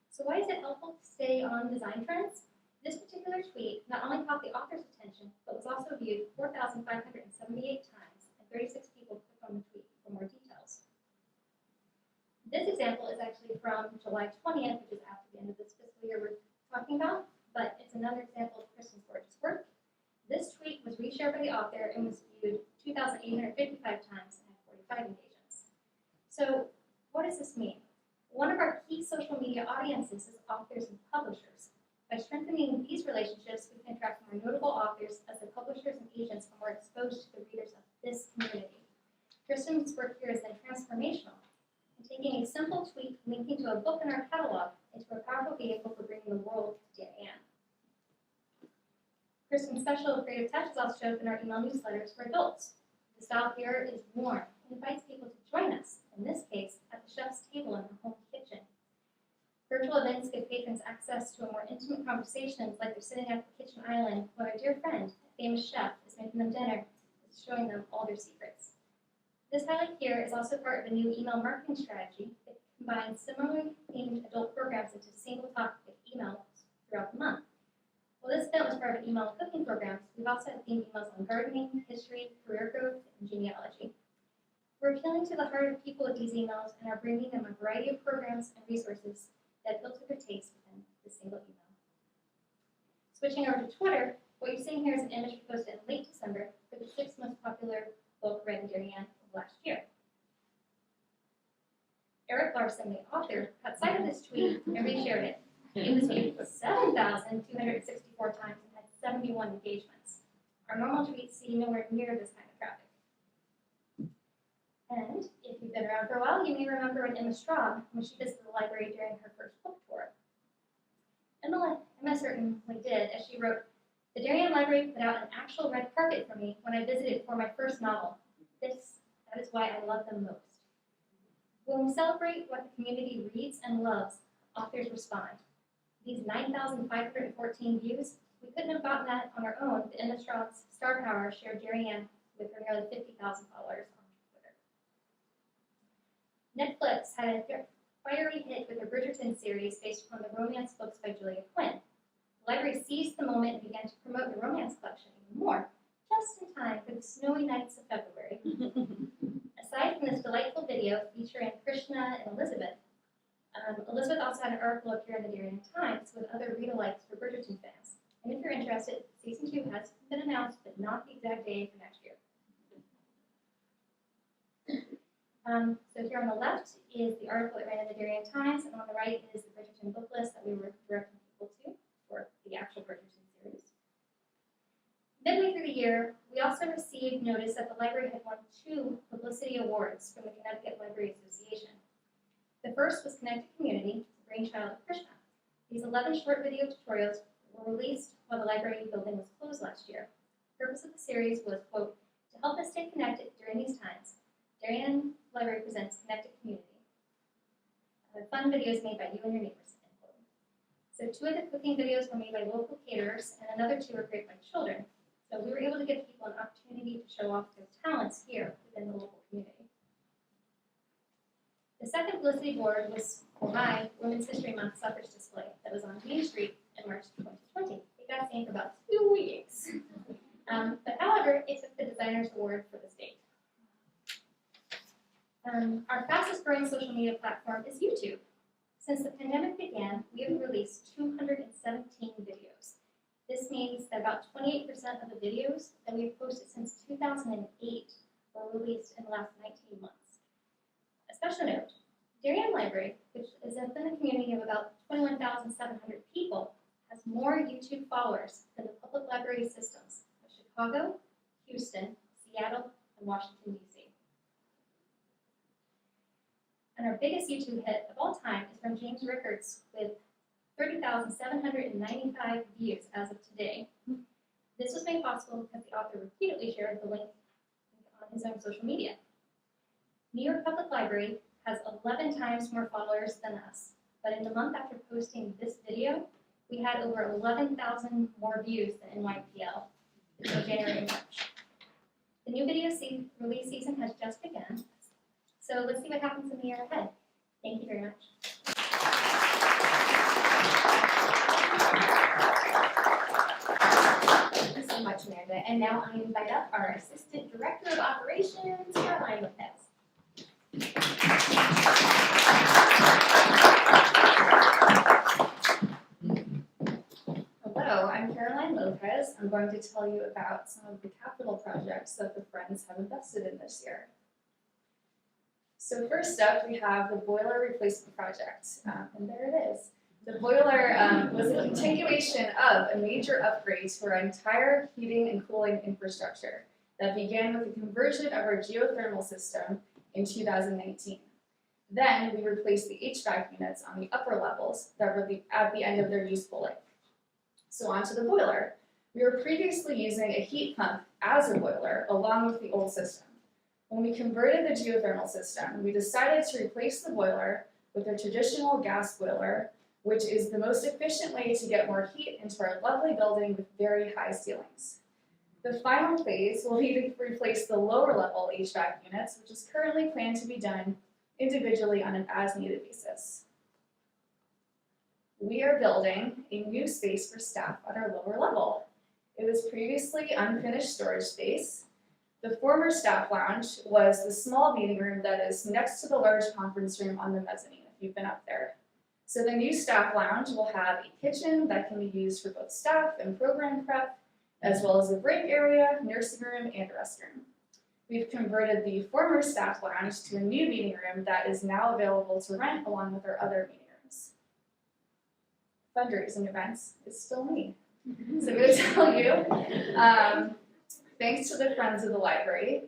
So why is it helpful to stay on design trends? This particular tweet not only caught the author's attention, but was also viewed 4,578 times, and 36 people clicked on the tweet for more details. This example is actually from July 20th, which is after the end of this fiscal year we're talking about, but it's another example of Kristen's gorgeous work. This tweet was reshared by the author and was viewed 2,855 times and had 45 engagements. So what does this mean? One of our key social media audiences is authors and publishers. By strengthening these relationships, we can attract more notable authors as the publishers and agents are more exposed to the readers of this community. Kristen's work here is then transformational, and taking a simple tweet linking to a book in our catalog into a powerful vehicle for bringing the world to Darien. Kristen's special creative touch is also shown in our email newsletters for adults. The style here is warm and invites people to join us, in this case, at the chef's table in her home kitchen. Virtual events give patrons access to a more intimate conversations, like they're sitting at the kitchen island while a dear friend, a famous chef, is making them dinner, is showing them all their secrets. This highlight here is also part of a new email marketing strategy that combines similarly themed adult programs into single topic emails throughout the month. While this event was part of an email cooking program, we've also had themed emails on gardening, history, career growth, and genealogy. We're appealing to the heart of people with these emails and are bringing them a variety of programs and resources that appeal to their tastes within the single email. Switching over to Twitter, what you're seeing here is an image posted in late December for the 6th most popular book read in Darien of last year. Eric Larson, the author, caught sight of this tweet and reshared it. It was viewed 7,264 times and had 71 engagements. Our normal tweets see nowhere near this kind of traffic. And if you've been around for a while, you may remember Emma Straub when she visited the library during her first book tour. Emma certainly did, as she wrote, "The Darien Library put out an actual red carpet for me when I visited for my first novel. That is why I love them most." When we celebrate what the community reads and loves, authors respond. These 9,514 views, we couldn't have gotten that on our own, but Emma Straub's star power shared Darien with her nearly 50,000 followers on Twitter. Netflix had a fiery hit with the Bridgerton series based upon the romance books by Julia Quinn. The library seized the moment and began to promote the romance collection even more, just in time for the snowy nights of February. Aside from this delightful video featuring Krishna and Elizabeth, Elizabeth also had an article appear in the Darien Times with other read-alikes for Bridgerton fans. And if you're interested, season 2 has been announced, but not the exact day for next year. So here on the left is the article that ran in the Darien Times, and on the right is the Bridgerton book list that we were directing people to for the actual Bridgerton series. Midway through the year, We also received notice that the library had won 2 Publicity Awards from the Connecticut Library Association. The first was Connected Community, brainchild of Krishna. These 11 short video tutorials were released while the library building was closed last year. The purpose of the series was, quote, to help us stay connected during these times, Darien Library presents Connected Community. Fun videos made by you and your neighbors, end quote. So 2 of the cooking videos were made by local caterers, and another 2 were created by children. So we were able to give people an opportunity to show off their talents here within the local community. The second publicity board was for my Women's History Month suffrage display that was on Main Street in March 2020. It got seen for about 2 weeks. But however, it took the Designer's Award for the state. Our fastest growing social media platform is YouTube. Since the pandemic began, we have released 217 videos. This means that about 28% of the videos that we've posted since 2008 were released in the last 19 months. A special note, Darien Library, which is within a community of about 21,700 people, has more YouTube followers than the public library systems of Chicago, Houston, Seattle, and Washington, D.C. And our biggest YouTube hit of all time is from James Rickards with 30,795 views as of today. This was made possible because the author repeatedly shared the link on his own social media. New York Public Library has 11 times more followers than us, but in the month after posting this video, we had over 11,000 more views than NYPL until January and March. The new video release season has just begun, so let's see what happens in the year ahead. Thank you very much. Thank you so much, Amanda. And now I invite up our Assistant Director of Operations, Caroline Lopez. Hello, I'm Caroline Lopez. I'm going to tell you about some of the capital projects that the Friends have invested in this year. So first up, we have the boiler replacement project, and there it is. The boiler was a continuation of a major upgrade to our entire heating and cooling infrastructure that began with the conversion of our geothermal system in 2019. Then we replaced the HVAC units on the upper levels that were at the end of their useful life. So onto the boiler. We were previously using a heat pump as a boiler along with the old system. When we converted the geothermal system, we decided to replace the boiler with a traditional gas boiler, which is the most efficient way to get more heat into our lovely building with very high ceilings. The final phase will be to replace the lower level HVAC units, which is currently planned to be done individually on an as-needed basis. We are building a new space for staff at our lower level. It was previously unfinished storage space. The former staff lounge was the small meeting room that is next to the large conference room on the mezzanine, if you've been up there. So the new staff lounge will have a kitchen that can be used for both staff and program prep, as well as a break area, nursing room, and restroom. We've converted the former staff lounge to a new meeting room that is now available to rent along with our other meeting rooms. Fundraising events is still me. So I'm going to tell you, thanks to the Friends of the Library,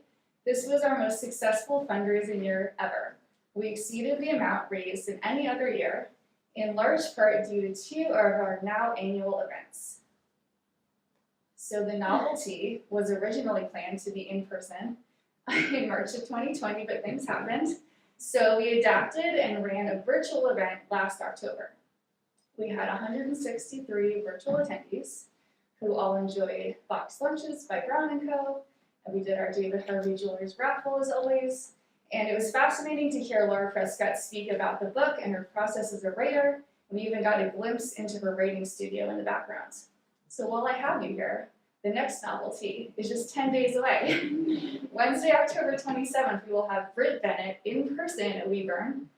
this was our most successful fundraising year ever. We exceeded the amount raised in any other year, in large part due to 2 of our now annual events. So the novelty was originally planned to be in person in March of 2020, but things happened. So we adapted and ran a virtual event last October. We had 163 virtual attendees who all enjoyed boxed lunches by Brown & Co. And we did our David Harvey Jewelers raffle as always. And it was fascinating to hear Laura Prescott speak about the book and her process as a writer. We even got a glimpse into her writing studio in the background. So while I have you here, the next novelty is just 10 days away. Wednesday, October 27th, we will have Britt Bennett in person at Weburn,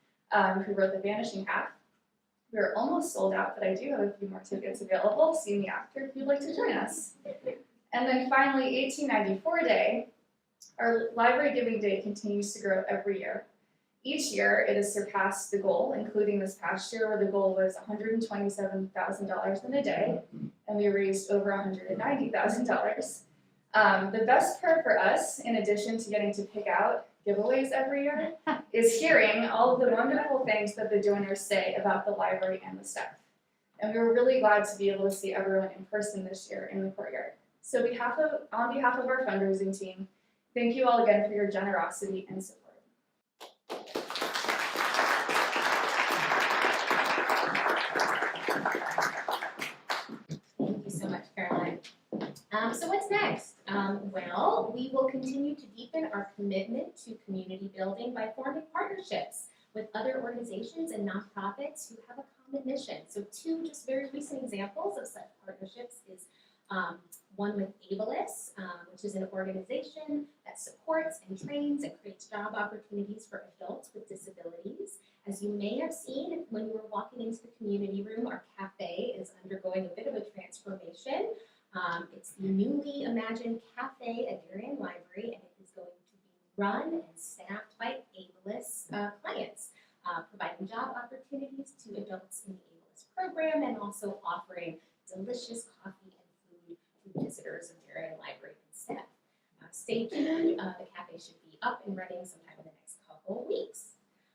who wrote The Vanishing Half. We're almost sold out, but I do have a few more tickets available. See me after if you'd like to join us. And then finally, 1894 Day. Our Library Giving Day continues to grow every year. Each year, it has surpassed the goal, including this past year where the goal was $127,000 in a day, and we raised over $190,000. The best part for us, in addition to getting to pick out giveaways every year, is hearing all of the wonderful things that the donors say about the library and the staff. And we were really glad to be able to see everyone in person this year in the courtyard. So on behalf of our fundraising team, thank you all again for your generosity and support. Thank you so much, Caroline. So what's next? Well, we will continue to deepen our commitment to community building by forming partnerships with other organizations and nonprofits who have a common mission. So two just very recent examples of such partnerships is one with Ableist, which is an organization that supports and trains and creates job opportunities for adults with disabilities. As you may have seen when you were walking into the community room, our cafe is undergoing a bit of a transformation. It's the newly imagined cafe at Darien Library, and it is going to be run and staffed by Ableist clients, providing job opportunities to adults in the Ableist program and also offering delicious coffee and food to visitors of Darien Library and staff. Stay tuned, the cafe should be up and running sometime in the next couple of weeks.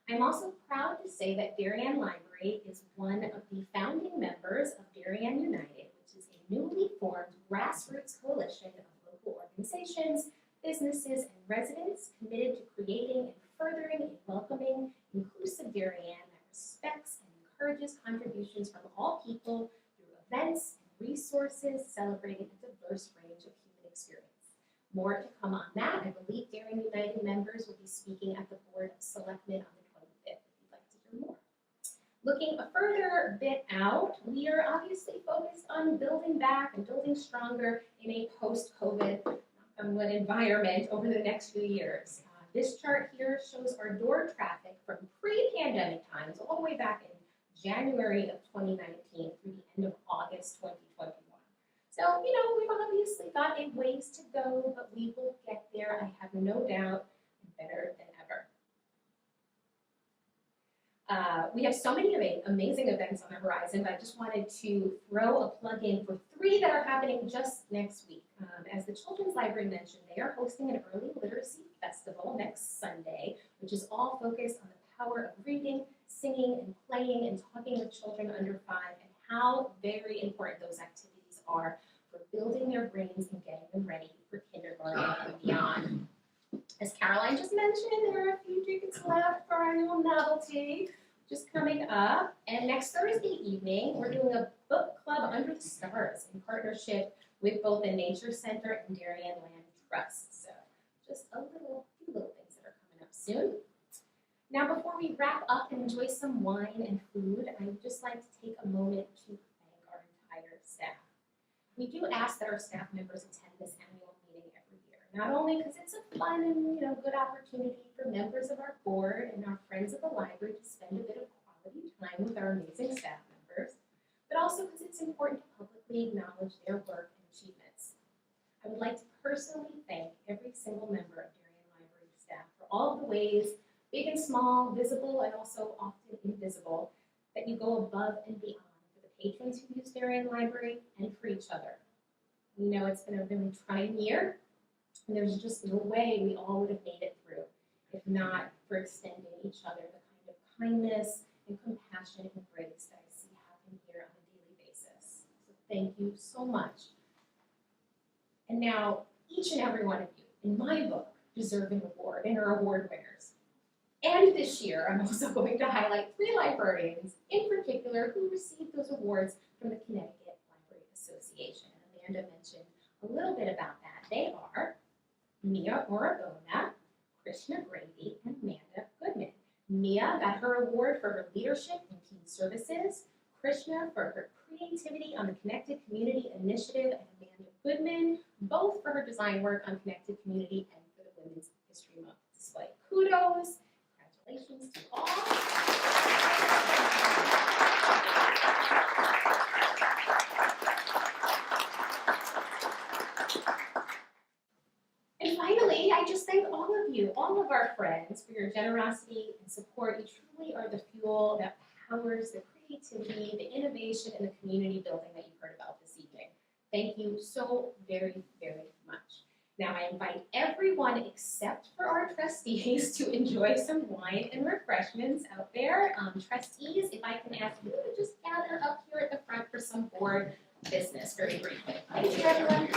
I'm also proud to say that Darien Library is one of the founding members of Darien United, which is a newly formed grassroots coalition of local organizations, businesses, and residents committed to creating and furthering a welcoming, inclusive Darien that respects and encourages contributions from all people through events and resources celebrating a diverse range of human experience. More to come on that. I believe Darien United members will be speaking at the Board of Selectmen on the 25th if you'd like to hear more. Looking a further bit out, we are obviously focused on building back and building stronger in a post-COVID environment over the next few years. This chart here shows our door traffic from pre-pandemic times all the way back in January of 2019 through the end of August 2021. So, we've obviously got a ways to go, but we will get there, I have no doubt, better than ever. We have so many amazing events on the horizon, but I just wanted to throw a plug in for 3 that are happening just next week. As the Children's Library mentioned, they are hosting an early literacy festival next Sunday, which is all focused on the power of reading, singing, and playing, and talking with children under 5, and how very important those activities are for building their brains and getting them ready for kindergarten and beyond. As Caroline just mentioned, there are a few tickets left for our annual novelty, which is coming up. And next Thursday evening, we're doing a book club under the stars in partnership with both the Nature Center and Darien Land Trust. So just a few little things that are coming up soon. Now, before we wrap up and enjoy some wine and food, I would just like to take a moment to thank our entire staff. We do ask that our staff members attend this annual meeting every year, not only because it's a fun and good opportunity for members of our board and our friends of the library to spend a bit of quality time with our amazing staff members, but also because it's important to publicly acknowledge their work and achievements. I would like to personally thank every single member of Darien Library staff for all of the ways, big and small, visible and also often invisible, that you go above and beyond for the patrons who use Darien Library and for each other. We know it's been a really trying year, and there's just no way we all would have made it through if not for extending each other the kind of kindness and compassion and grace that I see happen here on a daily basis. So thank you so much. And now, each and every one of you, in my book, deserve an award and are award winners. And this year, I'm also going to highlight 3 librarians in particular who received those awards from the Connecticut Library Association. And Amanda mentioned a little bit about that. They are Mia Oragona, Krishna Grady, and Amanda Goodman. Mia got her award for her leadership in teen services, Krishna for her creativity on the Connected Community Initiative, and Amanda Goodman both for her design work on Connected Community and for the Women's History Month display. Kudos. Congratulations to all. And finally, I just thank all of you, all of our friends, for your generosity and support. You truly are the fuel that powers the creativity, the innovation, and the community building that you heard about this evening. Thank you so very, very much. Now I invite everyone except for our trustees to enjoy some wine and refreshments out there. Trustees, if I can ask you to just gather up here at the front for some board business very briefly. Thank you, everyone.